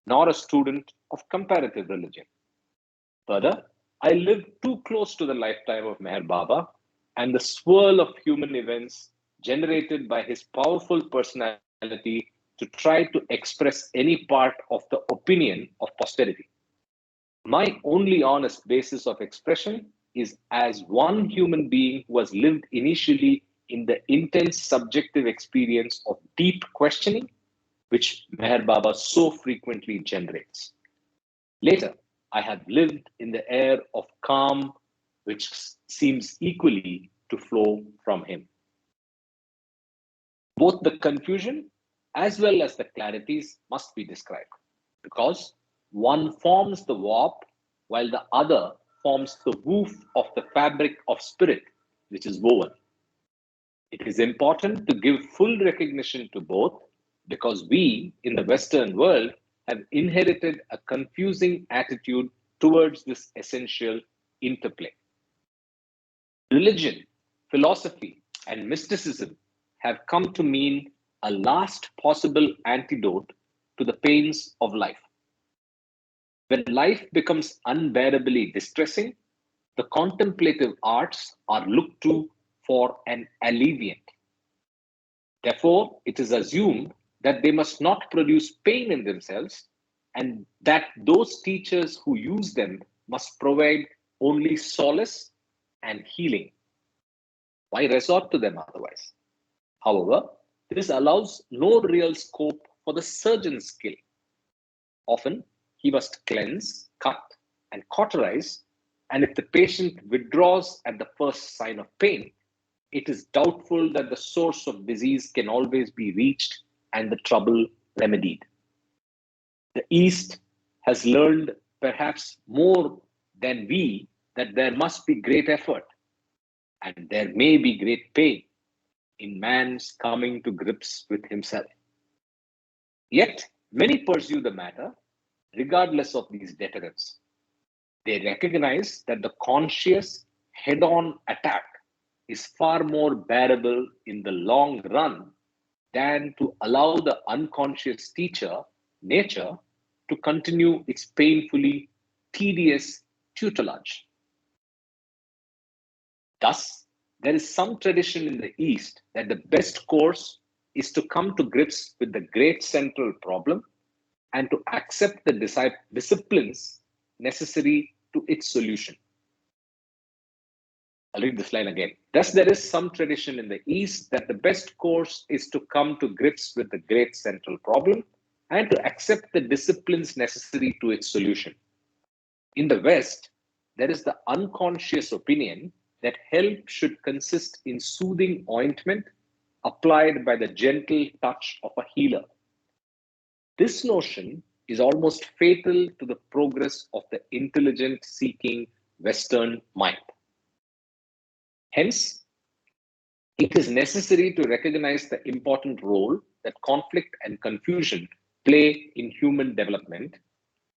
nor a student of comparative religion. Further, I lived too close to the lifetime of Meher Baba and the swirl of human events generated by his powerful personality to try to express any part of the opinion of posterity. My only honest basis of expression is as one human being who has lived initially in the intense subjective experience of deep questioning, which Meher Baba so frequently generates. Later, I have lived in the air of calm, which seems equally to flow from him. Both the confusion as well as the clarities must be described, because One forms the warp, while the other forms the woof of the fabric of spirit which is woven. It is important to give full recognition to both because we in the Western world have inherited a confusing attitude towards this essential interplay. Religion, philosophy, and mysticism have come to mean a last possible antidote to the pains of life. When life becomes unbearably distressing, the contemplative arts are looked to for an alleviant. Therefore, it is assumed that they must not produce pain in themselves and that those teachers who use them must provide only solace and healing. Why resort to them otherwise? However, this allows no real scope for the surgeon's skill. Often, he must cleanse, cut, and cauterize, and if the patient withdraws at the first sign of pain, it is doubtful that the source of disease can always be reached and the trouble remedied. The East has learned perhaps more than we that there must be great effort and there may be great pain in man's coming to grips with himself. Yet, many pursue the matter regardless of these deterrents. They recognize that the conscious head on attack is far more bearable in the long run than to allow the unconscious teacher, nature, to continue its painfully tedious tutelage. Thus, there is some tradition in the East that the best course is to come to grips with the great central problem and to accept the disciplines necessary to its solution. I'll read this line again. Thus, there is some tradition in the East that the best course is to come to grips with the great central problem and to accept the disciplines necessary to its solution. In the West, there is the unconscious opinion that help should consist in soothing ointment applied by the gentle touch of a healer. This notion is almost fatal to the progress of the intelligent seeking Western mind. Hence, it is necessary to recognize the important role that conflict and confusion play in human development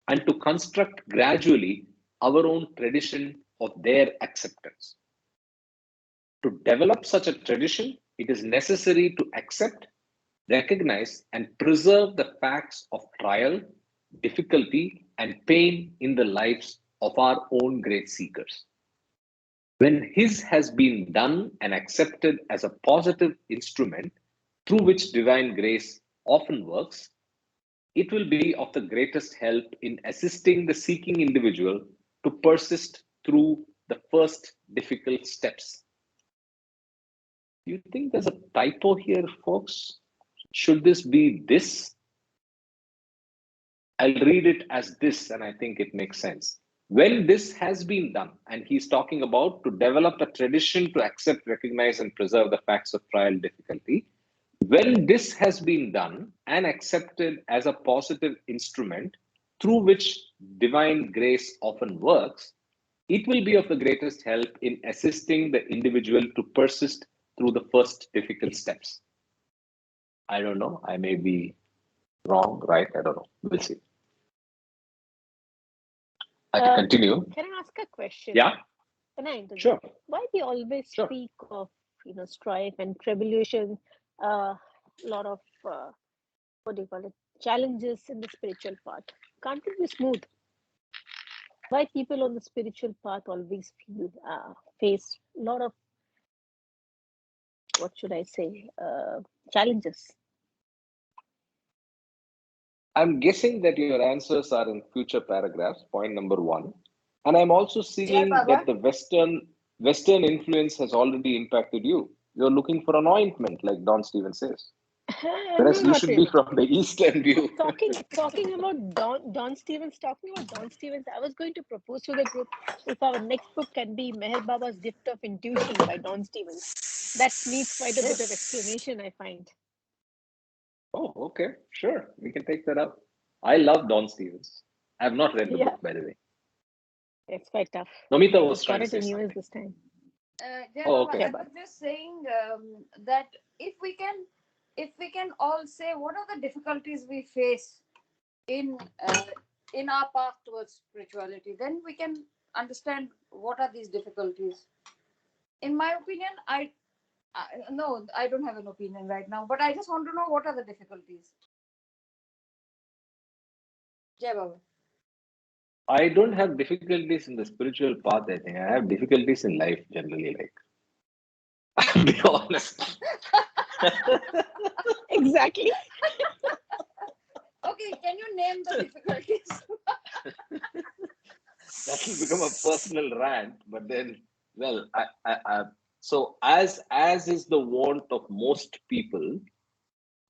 and to construct gradually our own tradition of their acceptance. To develop such a tradition, it is necessary to accept, recognize, and preserve the facts of trial, difficulty, and pain in the lives of our own great seekers. When his has been done and accepted as a positive instrument through which divine grace often works, it will be of the greatest help in assisting the seeking individual to persist through the first difficult steps. Do you think there's a typo here, folks? Should this be this? I'll read it as this, and I think it makes sense. When this has been done, and he's talking about to develop a tradition to accept, recognize, and preserve the facts of trial difficulty, when this has been done and accepted as a positive instrument through which divine grace often works, it will be of the greatest help in assisting the individual to persist through the first difficult steps. I don't know. I may be wrong, right? I don't know. We'll see. I can continue. Can I ask a question? Yeah. Can I interject? Sure. Why we always speak of strife and tribulation, a lot of what do you call it, challenges in the spiritual path? Can't it be smooth? Why people on the spiritual path always face a lot of, what should I say, challenges? I'm guessing that your answers are in future paragraphs, point number 1. And I'm also seeing that the Western influence has already impacted you. You're looking for an ointment, like Don Stevens says. Whereas No, you should be from the Eastern view. Talking about Don Stevens, I was going to propose to the group if our next book can be Meher Baba's Gift of Intuition by Don Stevens. That needs quite a bit of explanation, I find. Oh, okay. Sure. We can take that up. I love Don Stevens. I have not read the Yeah, book, by the way. it's quite tough. Nomita I was just got trying to it say in US something. this time. Yeah, Oh, Baba, okay. Yeah, I but was just saying that if we can all say what are the difficulties we face in uh, in our path towards spirituality, then we can understand what are these difficulties. In my opinion, I no, I don't have an opinion right now, but I just want to know what are the difficulties. Jai Baba. I don't have difficulties in the spiritual path, I think. I have difficulties in life generally, like, I'll be honest. exactly. Okay, can you name the difficulties? That will become a personal rant, but then, well, so as is the want of most people,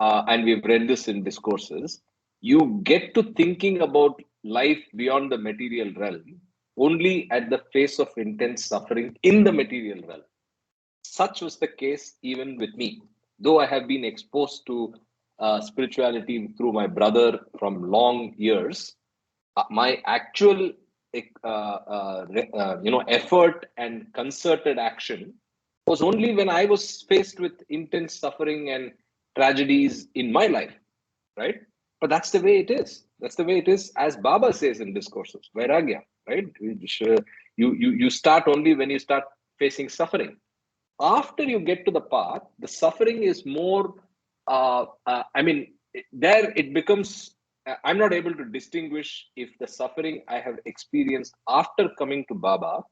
and we've read this in discourses, you get to thinking about life beyond the material realm only at the face of intense suffering in the material realm. Such was the case even with me. Though I have been exposed to spirituality through my brother from long years, my actual effort and concerted action was only when I was faced with intense suffering and tragedies in my life, right? But that's the way it is. That's the way it is, as Baba says in discourses, Vairagya, right? You start only when you start facing suffering. After you get to the path, the suffering is more. I mean, there it becomes. I'm not able to distinguish if the suffering I have experienced after coming to Baba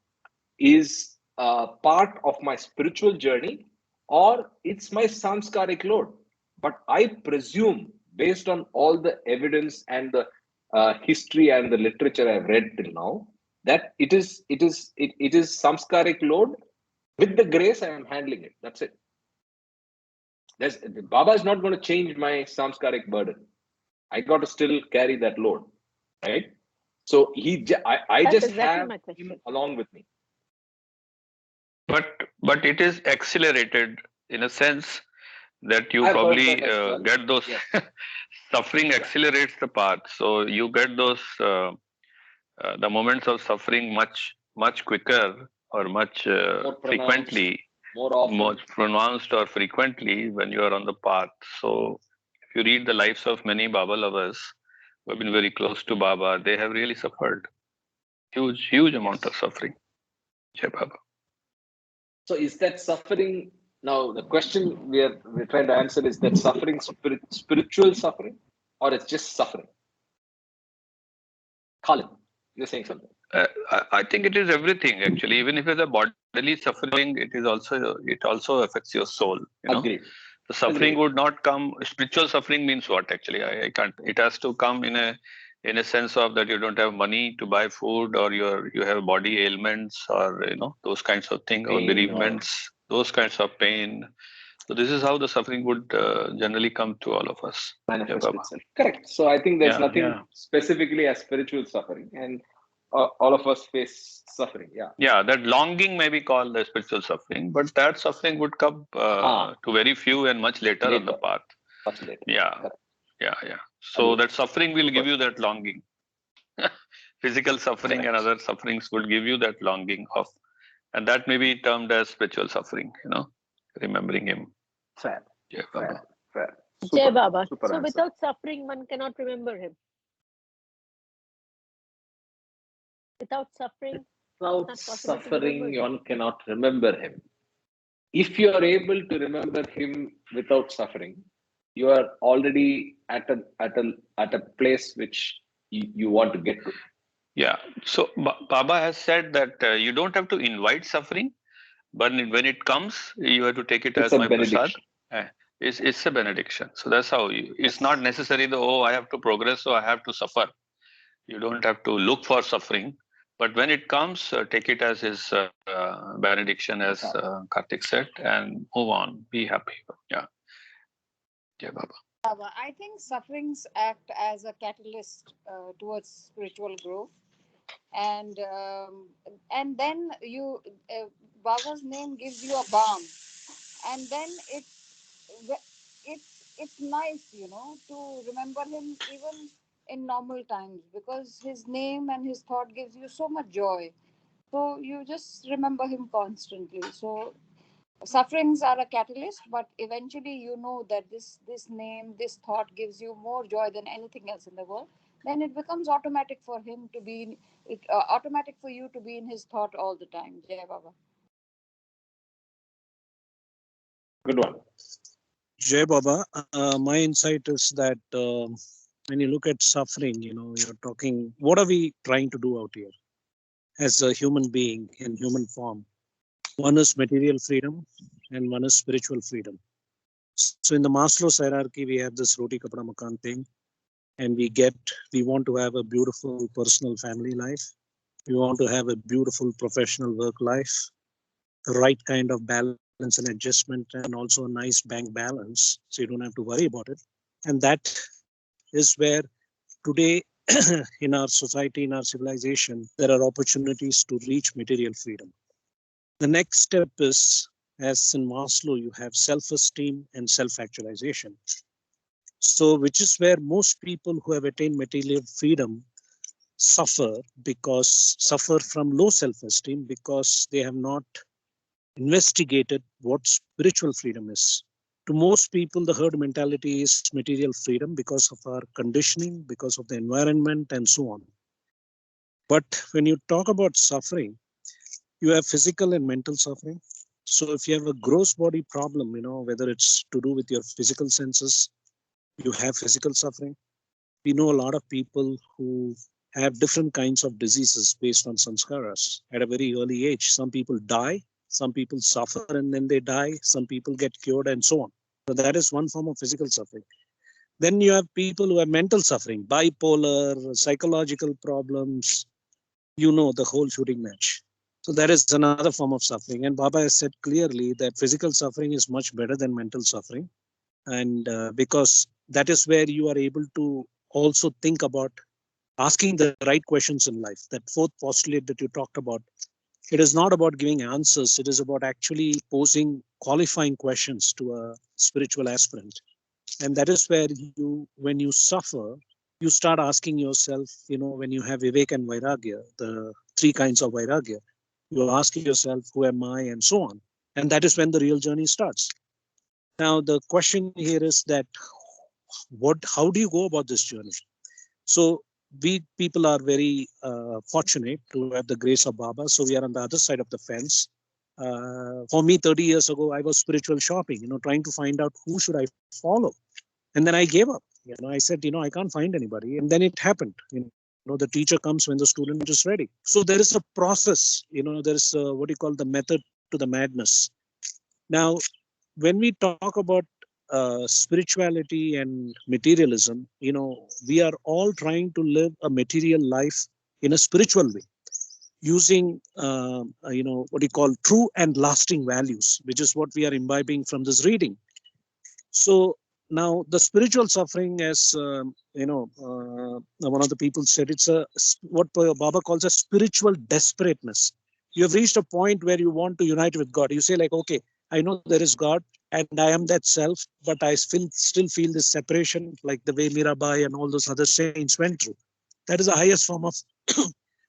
is part of my spiritual journey or it's my samskaric load. But I presume, based on all the evidence and the history and the literature I've read till now, that it is samskaric load. With the grace, I am handling it. That's it. There's, Baba is not going to change my samskaric burden. I got to still carry that load, right? So I That's just exactly have my him question. along with me. But it is accelerated in a sense that you I've heard probably that as well. get those Yes. suffering Yeah. accelerates the path, so you get those the moments of suffering much quicker or much More pronounced, frequently, more often. more pronounced or frequently when you are on the path. So if you read the lives of many Baba lovers who have been very close to Baba, they have really suffered huge amount of Yes. suffering. Jai Baba. So is that suffering now? The question we're trying to answer is that suffering spiritual suffering, or it's just suffering? Colin, you're saying something. I think it is everything actually. Even if it's a bodily suffering, it also affects your soul. Agreed. The suffering Agreed. would not come. Spiritual suffering means what actually? I can't. It has to come in a sense of that you don't have money to buy food, or you have body ailments, or those kinds of things, or Pain or bereavements, those kinds of pain. So this is how the suffering would generally come to all of us. Yeah, manifest Baba. itself. Correct. So I think there's Yeah, nothing yeah. specifically as spiritual suffering, and all of us face suffering. Yeah. Yeah, that longing may be called the spiritual suffering, but that suffering would come Ah, to very few and much later on the later, path. much later. Yeah, Correct. yeah. So Agreed. that suffering will give Super. you that longing. Physical suffering and Correct. other sufferings will give you that longing of, and that may be termed as spiritual suffering, remembering him. Fair. Yeah, Fair. Baba. Fair. Jai Super. Baba. Super So answer. without suffering, one cannot remember him. Without suffering, it's Without not possible to remember suffering, him. one cannot remember him. If you are able to remember him without suffering, you are already at a place which you want to get to. Yeah. So Baba has said that you don't have to invite suffering, but when it comes, you have to take it It's as a my prasad. benediction. Eh, It's a benediction. So that's how it's not Yes. necessary that, oh, I have to progress, so I have to suffer. You don't have to look for suffering. But when it comes, take it as his benediction, as Prasad. Karthik said, and move on. Be happy. Yeah. Yeah, Baba. I think sufferings act as a catalyst towards spiritual growth, and then Baba's name gives you a balm, and then it's nice, to remember him even in normal times, because his name and his thought gives you so much joy. So you just remember him constantly. So sufferings are a catalyst, but eventually you know that this name, this thought gives you more joy than anything else in the world. Then it becomes automatic for him to be automatic for you to be in his thought all the time. Jai Baba. Good one. Jay Baba, my insight is that when you look at suffering, you're talking, what are we trying to do out here as a human being in human form? One is material freedom and one is spiritual freedom. So in the Maslow's hierarchy, we have this roti kapda makan thing, and we want to have a beautiful personal family life. We want to have a beautiful professional work life, the right kind of balance and adjustment, and also a nice bank balance, so you don't have to worry about it. And that is where today in our society, in our civilization, there are opportunities to reach material freedom. The next step is, as in Maslow, you have self-esteem and self-actualization. So, which is where most people who have attained material freedom suffer from low self-esteem because they have not investigated what spiritual freedom is. To most people, the herd mentality is material freedom because of our conditioning, because of the environment, and so on. But when you talk about suffering, you have physical and mental suffering. So if you have a gross body problem, whether it's to do with your physical senses, you have physical suffering. We know a lot of people who have different kinds of diseases based on sanskaras at a very early age. Some people die, some people suffer and then they die, some people get cured, and so on. So that is one form of physical suffering. Then you have people who have mental suffering, bipolar, psychological problems, the whole shooting match. So that is another form of suffering. And Baba has said clearly that physical suffering is much better than mental suffering. And because that is where you are able to also think about asking the right questions in life. That fourth postulate that you talked about, it is not about giving answers. It is about actually posing qualifying questions to a spiritual aspirant. And that is where when you suffer, you start asking yourself, when you have Vivek and Vairagya, the three kinds of Vairagya, you ask yourself, who am I, and so on. And that is when the real journey starts. Now, the question here is that how do you go about this journey? So we people are very fortunate to have the grace of Baba. So we are on the other side of the fence. For me, 30 years ago, I was spiritual shopping, trying to find out who should I follow. And then I gave up. I said, I can't find anybody. And then it happened. The teacher comes when the student is ready. So there is a process. There is what you call the method to the madness. Now, when we talk about spirituality and materialism, we are all trying to live a material life in a spiritual way, using what you call true and lasting values, which is what we are imbibing from this reading. So now the spiritual suffering, as one of the people said, it's what Baba calls a spiritual desperateness. You have reached a point where you want to unite with God. You say like, okay, I know there is God and I am that self, but I still feel this separation, like the way Mirabai and all those other saints went through. That is the highest form of,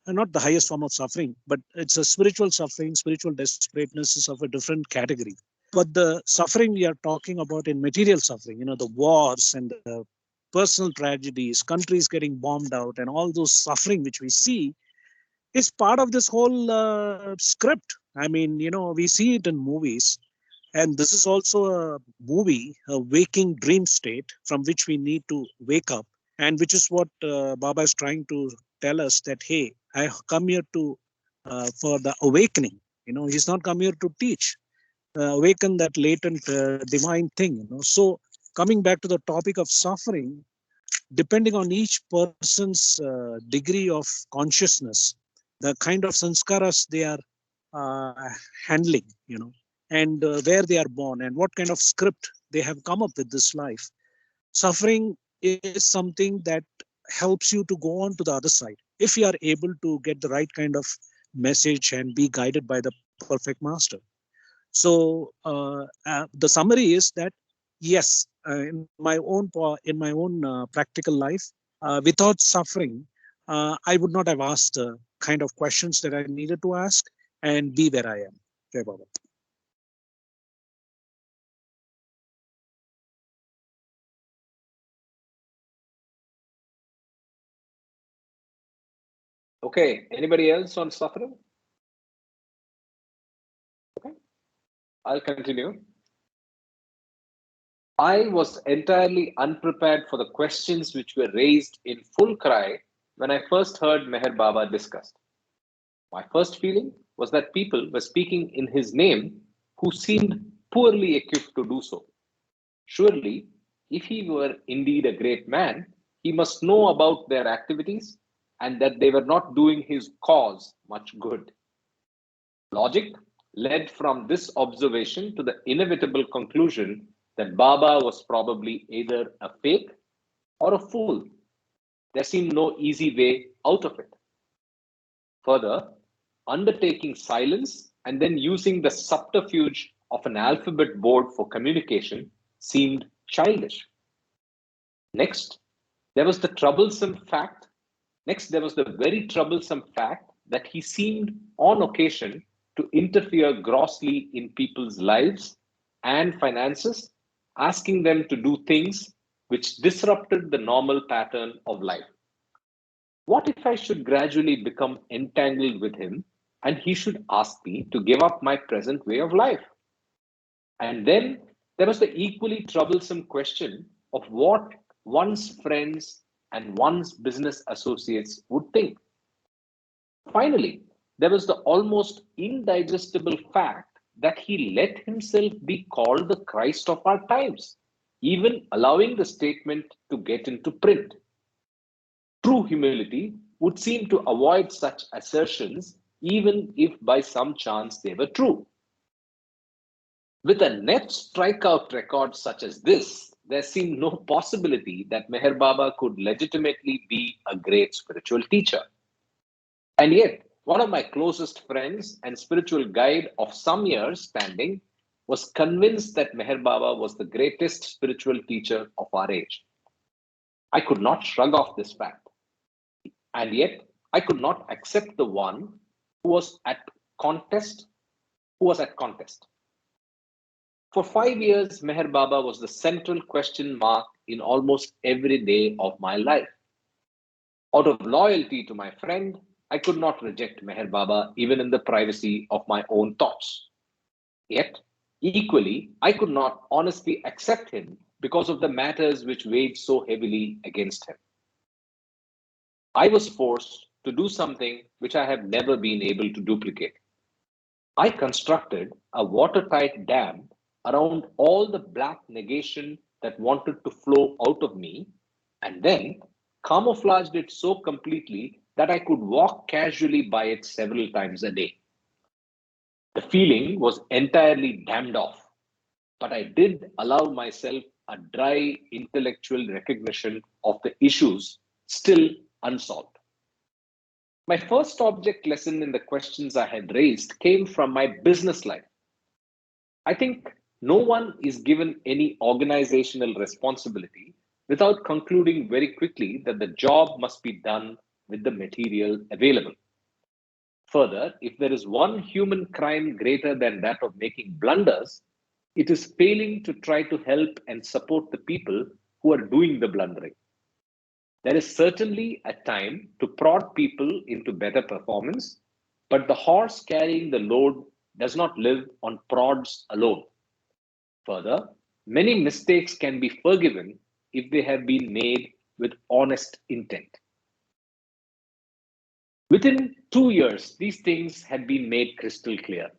not the highest form of suffering, but it's a spiritual suffering. Spiritual desperateness is of a different category. But the suffering we are talking about in material suffering, the wars and the personal tragedies, countries getting bombed out, and all those suffering which we see is part of this whole script. I mean, we see it in movies. And this is also a movie, a waking dream state from which we need to wake up. And which is what Baba is trying to tell us that, hey, I come here for the awakening. He's not come here to teach. Awaken that latent divine thing. So coming back to the topic of suffering, depending on each person's degree of consciousness, the kind of sanskaras they are handling, and where they are born and what kind of script they have come up with this life. Suffering is something that helps you to go on to the other side if you are able to get the right kind of message and be guided by the perfect master. So the summary is that yes, in my own practical life, Without suffering, I would not have asked the kind of questions that I needed to ask and be where I am. Jai Baba. Okay, anybody else on suffering? Okay, I'll continue. I was entirely unprepared for the questions which were raised in full cry when I first heard Meher Baba discussed. My first feeling was that people were speaking in his name who seemed poorly equipped to do so. Surely, if he were indeed a great man, he must know about their activities and that they were not doing his cause much good. Logic led from this observation to the inevitable conclusion that Baba was probably either a fake or a fool. There seemed no easy way out of it. Further, undertaking silence and then using the subterfuge of an alphabet board for communication seemed childish. Next, there was the troublesome fact. Next, there was the very troublesome fact that he seemed on occasion to interfere grossly in people's lives and finances, asking them to do things which disrupted the normal pattern of life. What if I should gradually become entangled with him and he should ask me to give up my present way of life? And then there was the equally troublesome question of what one's friends and one's business associates would think. Finally, there was the almost indigestible fact that he let himself be called the Christ of our times, even allowing the statement to get into print. True humility would seem to avoid such assertions, even if by some chance they were true. With a net strikeout record such as this, there seemed no possibility that Meher Baba could legitimately be a great spiritual teacher. And yet, one of my closest friends and spiritual guide of some years standing was convinced that Meher Baba was the greatest spiritual teacher of our age. I could not shrug off this fact. And yet, I could not accept the one who was at contest, who was at contest. For 5 years, Meher Baba was the central question mark in almost every day of my life. Out of loyalty to my friend, I could not reject Meher Baba even in the privacy of my own thoughts. Yet, equally, I could not honestly accept him because of the matters which weighed so heavily against him. I was forced to do something which I have never been able to duplicate. I constructed a watertight dam around all the black negation that wanted to flow out of me, and then camouflaged it so completely that I could walk casually by it several times a day. The feeling was entirely dammed off, but I did allow myself a dry intellectual recognition of the issues still unsolved. My first object lesson in the questions I had raised came from my business life. I think no one is given any organizational responsibility without concluding very quickly that the job must be done with the material available. Further, if there is one human crime greater than that of making blunders, it is failing to try to help and support the people who are doing the blundering. There is certainly a time to prod people into better performance, but the horse carrying the load does not live on prods alone. Further, many mistakes can be forgiven if they have been made with honest intent. Within 2 years, these things had been made crystal clear.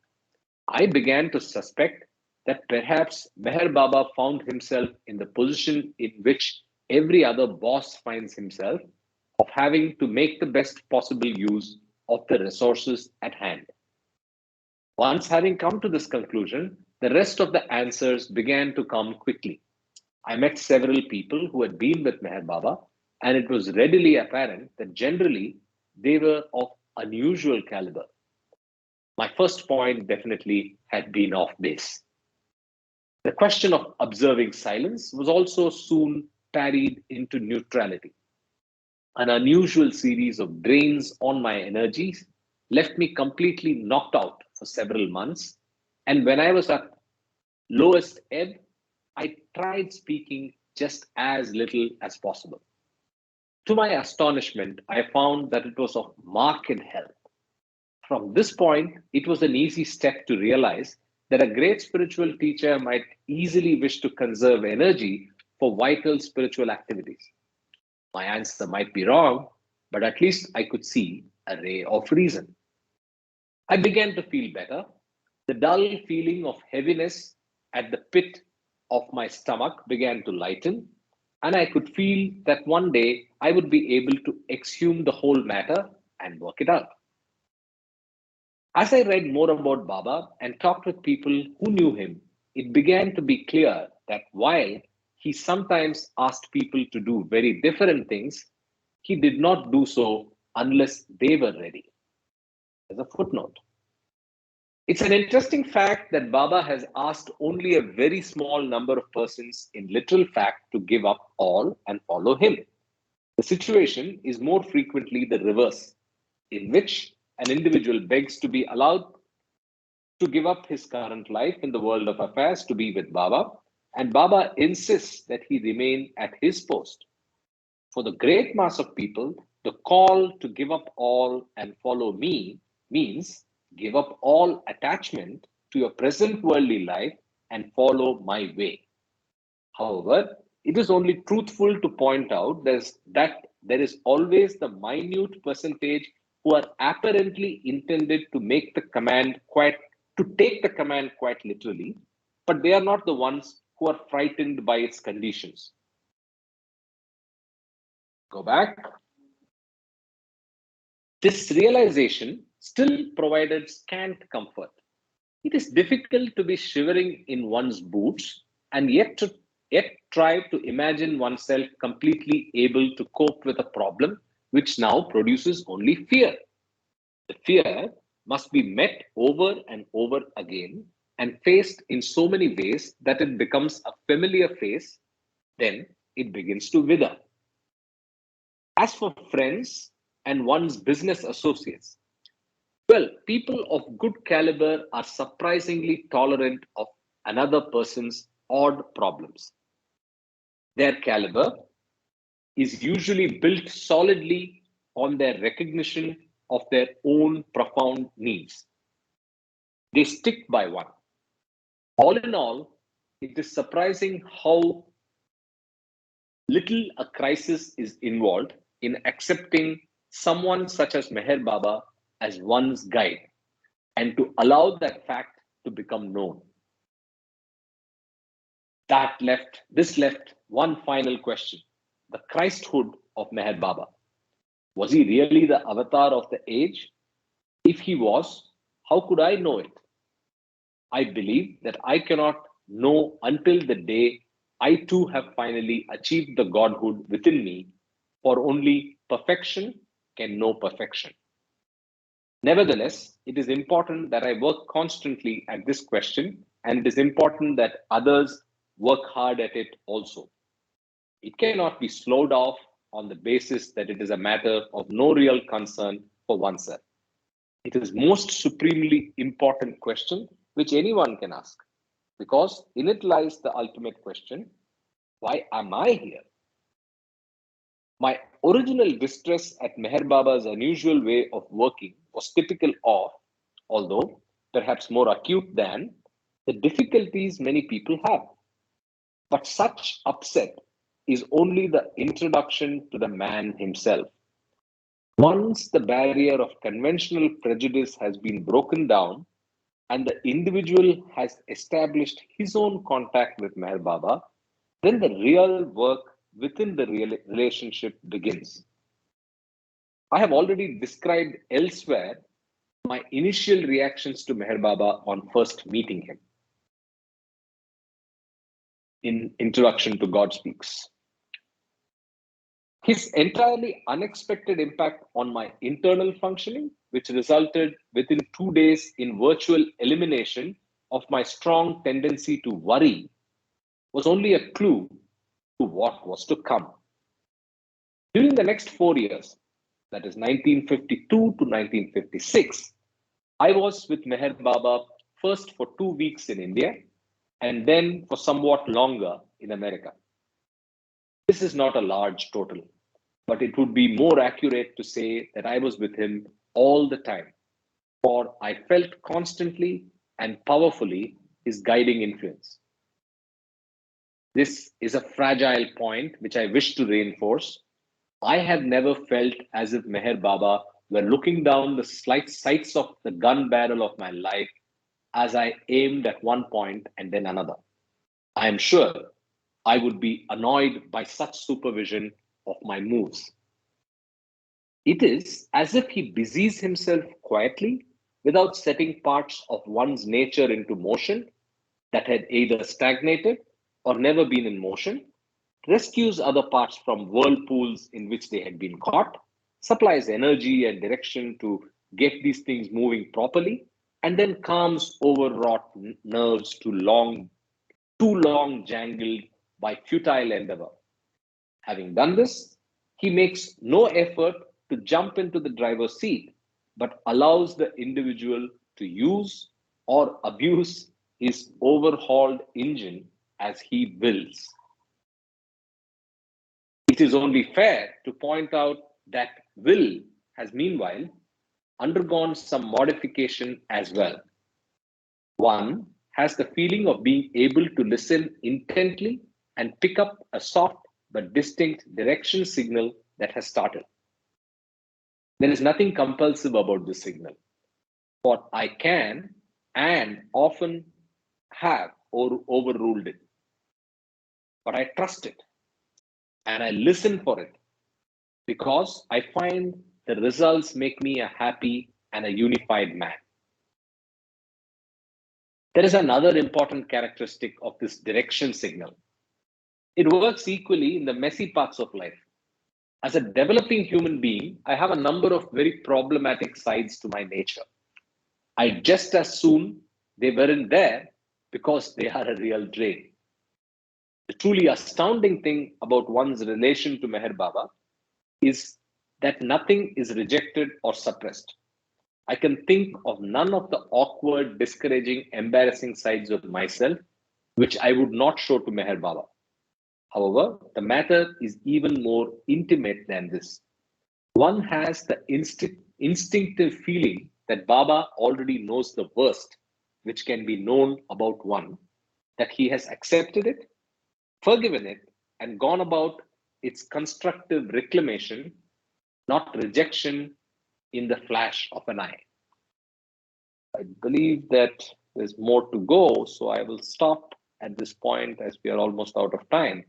I began to suspect that perhaps Meher Baba found himself in the position in which every other boss finds himself, of having to make the best possible use of the resources at hand. Once having come to this conclusion, the rest of the answers began to come quickly. I met several people who had been with Meher Baba, and it was readily apparent that generally they were of unusual caliber. My first point definitely had been off base. The question of observing silence was also soon parried into neutrality. An unusual series of drains on my energies left me completely knocked out for several months. And when I was at lowest ebb, I tried speaking just as little as possible. To my astonishment, I found that it was of marked help. From this point, it was an easy step to realize that a great spiritual teacher might easily wish to conserve energy for vital spiritual activities. My answer might be wrong, but at least I could see a ray of reason. I began to feel better. The dull feeling of heaviness at the pit of my stomach began to lighten, and I could feel that one day I would be able to exhume the whole matter and work it out. As I read more about Baba and talked with people who knew him, it began to be clear that while he sometimes asked people to do very different things, he did not do so unless they were ready. As a footnote, it's an interesting fact that Baba has asked only a very small number of persons in literal fact to give up all and follow him. The situation is more frequently the reverse, in which an individual begs to be allowed to give up his current life in the world of affairs to be with Baba, and Baba insists that he remain at his post. For the great mass of people, the call to give up all and follow me means give up all attachment to your present worldly life and follow my way. However, it is only truthful to point out that there is always the minute percentage who are apparently intended to take the command quite literally, but they are not the ones who are frightened by its conditions. Go back. This realization still provided scant comfort. It is difficult to be shivering in one's boots and yet try to imagine oneself completely able to cope with a problem which now produces only fear. The fear must be met over and over again and faced in so many ways that it becomes a familiar face, then it begins to wither. As for friends and one's business associates, well, people of good caliber are surprisingly tolerant of another person's odd problems. Their caliber is usually built solidly on their recognition of their own profound needs. They stick by one. All in all, it is surprising how little a crisis is involved in accepting someone such as Meher Baba as one's guide and to allow that fact to become known. This left one final question: the Christhood of Meher Baba. Was he really the avatar of the age? If he was, how could I know it? I believe that I cannot know until the day I too have finally achieved the godhood within me, for only perfection can know perfection. Nevertheless, it is important that I work constantly at this question, and it is important that others work hard at it also. It cannot be slowed off on the basis that it is a matter of no real concern for oneself. It is most supremely important question which anyone can ask, because in it lies the ultimate question: why am I here? My original distress at Meher Baba's unusual way of working was typical of, although perhaps more acute than, the difficulties many people have. But such upset is only the introduction to the man himself. Once the barrier of conventional prejudice has been broken down and the individual has established his own contact with Meher Baba, then the real work within the real relationship begins. I have already described elsewhere my initial reactions to Meher Baba on first meeting him in Introduction to God Speaks. His entirely unexpected impact on my internal functioning, which resulted within 2 days in virtual elimination of my strong tendency to worry, was only a clue to what was to come. During During the next 4 years, that is 1952 to 1956, I was with Meher Baba first for 2 weeks in India and then for somewhat longer in America. This is not a large total, but it would be more accurate to say that I was with him all the time, for I felt constantly and powerfully his guiding influence. This is a fragile point which I wish to reinforce. I have never felt as if Meher Baba were looking down the slight sights of the gun barrel of my life as I aimed at one point and then another. I am sure I would be annoyed by such supervision of my moves. It is as if he busies himself quietly without setting parts of one's nature into motion that had either stagnated or never been in motion, rescues other parts from whirlpools in which they had been caught, supplies energy and direction to get these things moving properly, and then calms overwrought nerves too long jangled by futile endeavor. Having done this, he makes no effort to jump into the driver's seat, but allows the individual to use or abuse his overhauled engine as he wills. It is only fair to point out that will has meanwhile undergone some modification as well. One has the feeling of being able to listen intently and pick up a soft but distinct direction signal that has started. There is nothing compulsive about this signal, for I can and often have overruled it. But I trust it and I listen for it because I find the results make me a happy and a unified man. There is another important characteristic of this direction signal. It works equally in the messy parts of life. As a developing human being, I have a number of very problematic sides to my nature. I just as soon they weren't there because they are a real drain. The truly astounding thing about one's relation to Meher Baba is that nothing is rejected or suppressed. I can think of none of the awkward, discouraging, embarrassing sides of myself which I would not show to Meher Baba. However, the matter is even more intimate than this. One has the instinctive feeling that Baba already knows the worst which can be known about one, that he has accepted it, forgiven it, and gone about its constructive reclamation, not rejection in the flash of an eye. I believe that there's more to go, so I will stop at this point as we are almost out of time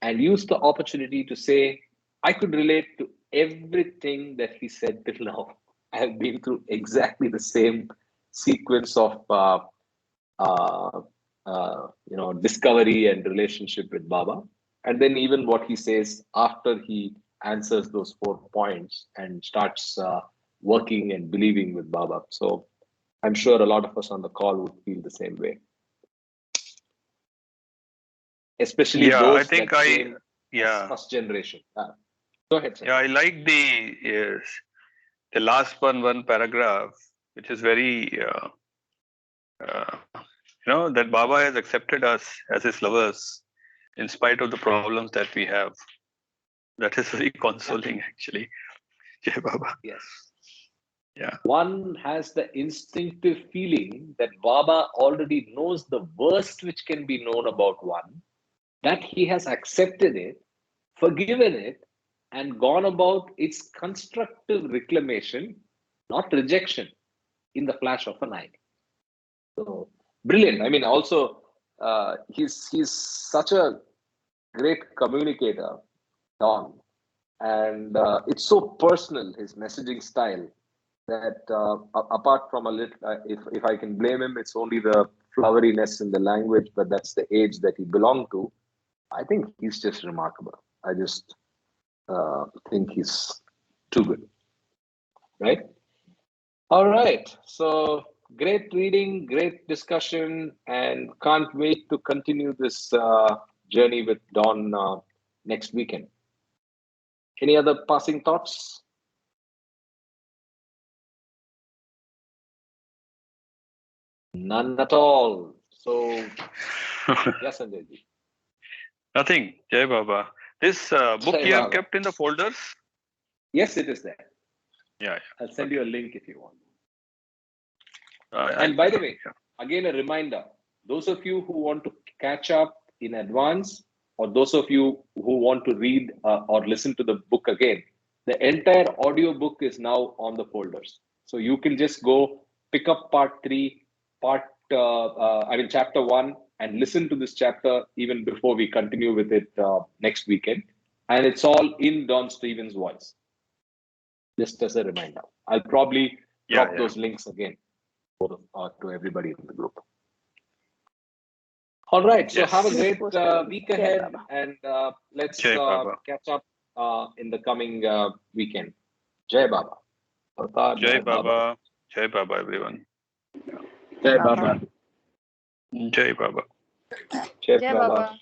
and use the opportunity to say I could relate to everything that he said till now. I have been through exactly the same sequence of discovery and relationship with Baba, and then even what he says after he answers those 4 points and starts working and believing with Baba. So I'm sure a lot of us on the call would feel the same way, especially Yeah, I those think that came as yeah, first generation. Go ahead, sir. yeah, I like the last one paragraph, which is very, that Baba has accepted us as his lovers in spite of the problems that we have. That is very consoling, actually. Jai Baba. Yes. Yeah. One has the instinctive feeling that Baba already knows the worst which can be known about one, that he has accepted it, forgiven it, and gone about its constructive reclamation, not rejection, in the flash of an eye. So brilliant. I mean, also he's such a great communicator, Don, and it's so personal, his messaging style, that apart from a little, if I can blame him, it's only the floweriness in the language, but that's the age that he belonged to. I think he's just remarkable. I just think he's too good, right? All right. So great reading, great discussion, and can't wait to continue this journey with Don next weekend. Any other passing thoughts? None at all. So, yes, Sanjay. Nothing. Jai Baba. This book Jai you have Baba. kept in the folders? Yes, it is there. Yeah. I'll send you a link if you want. Yeah. And by the way, again, a reminder, those of you who want to catch up in advance, or those of you who want to read or listen to the book again, the entire audio book is now on the folders. So you can just go pick up part 3, chapter 1, and listen to this chapter even before we continue with it next weekend. And it's all in Don Stevens' voice. Just as a reminder, I'll probably drop those links again to everybody in the group. All right, so have a great week ahead, and let's catch up in the coming weekend. Jai Baba. Jai Baba. Jai Baba, everyone. Jai Baba. Jai Baba. Jai Jai Baba. Baba.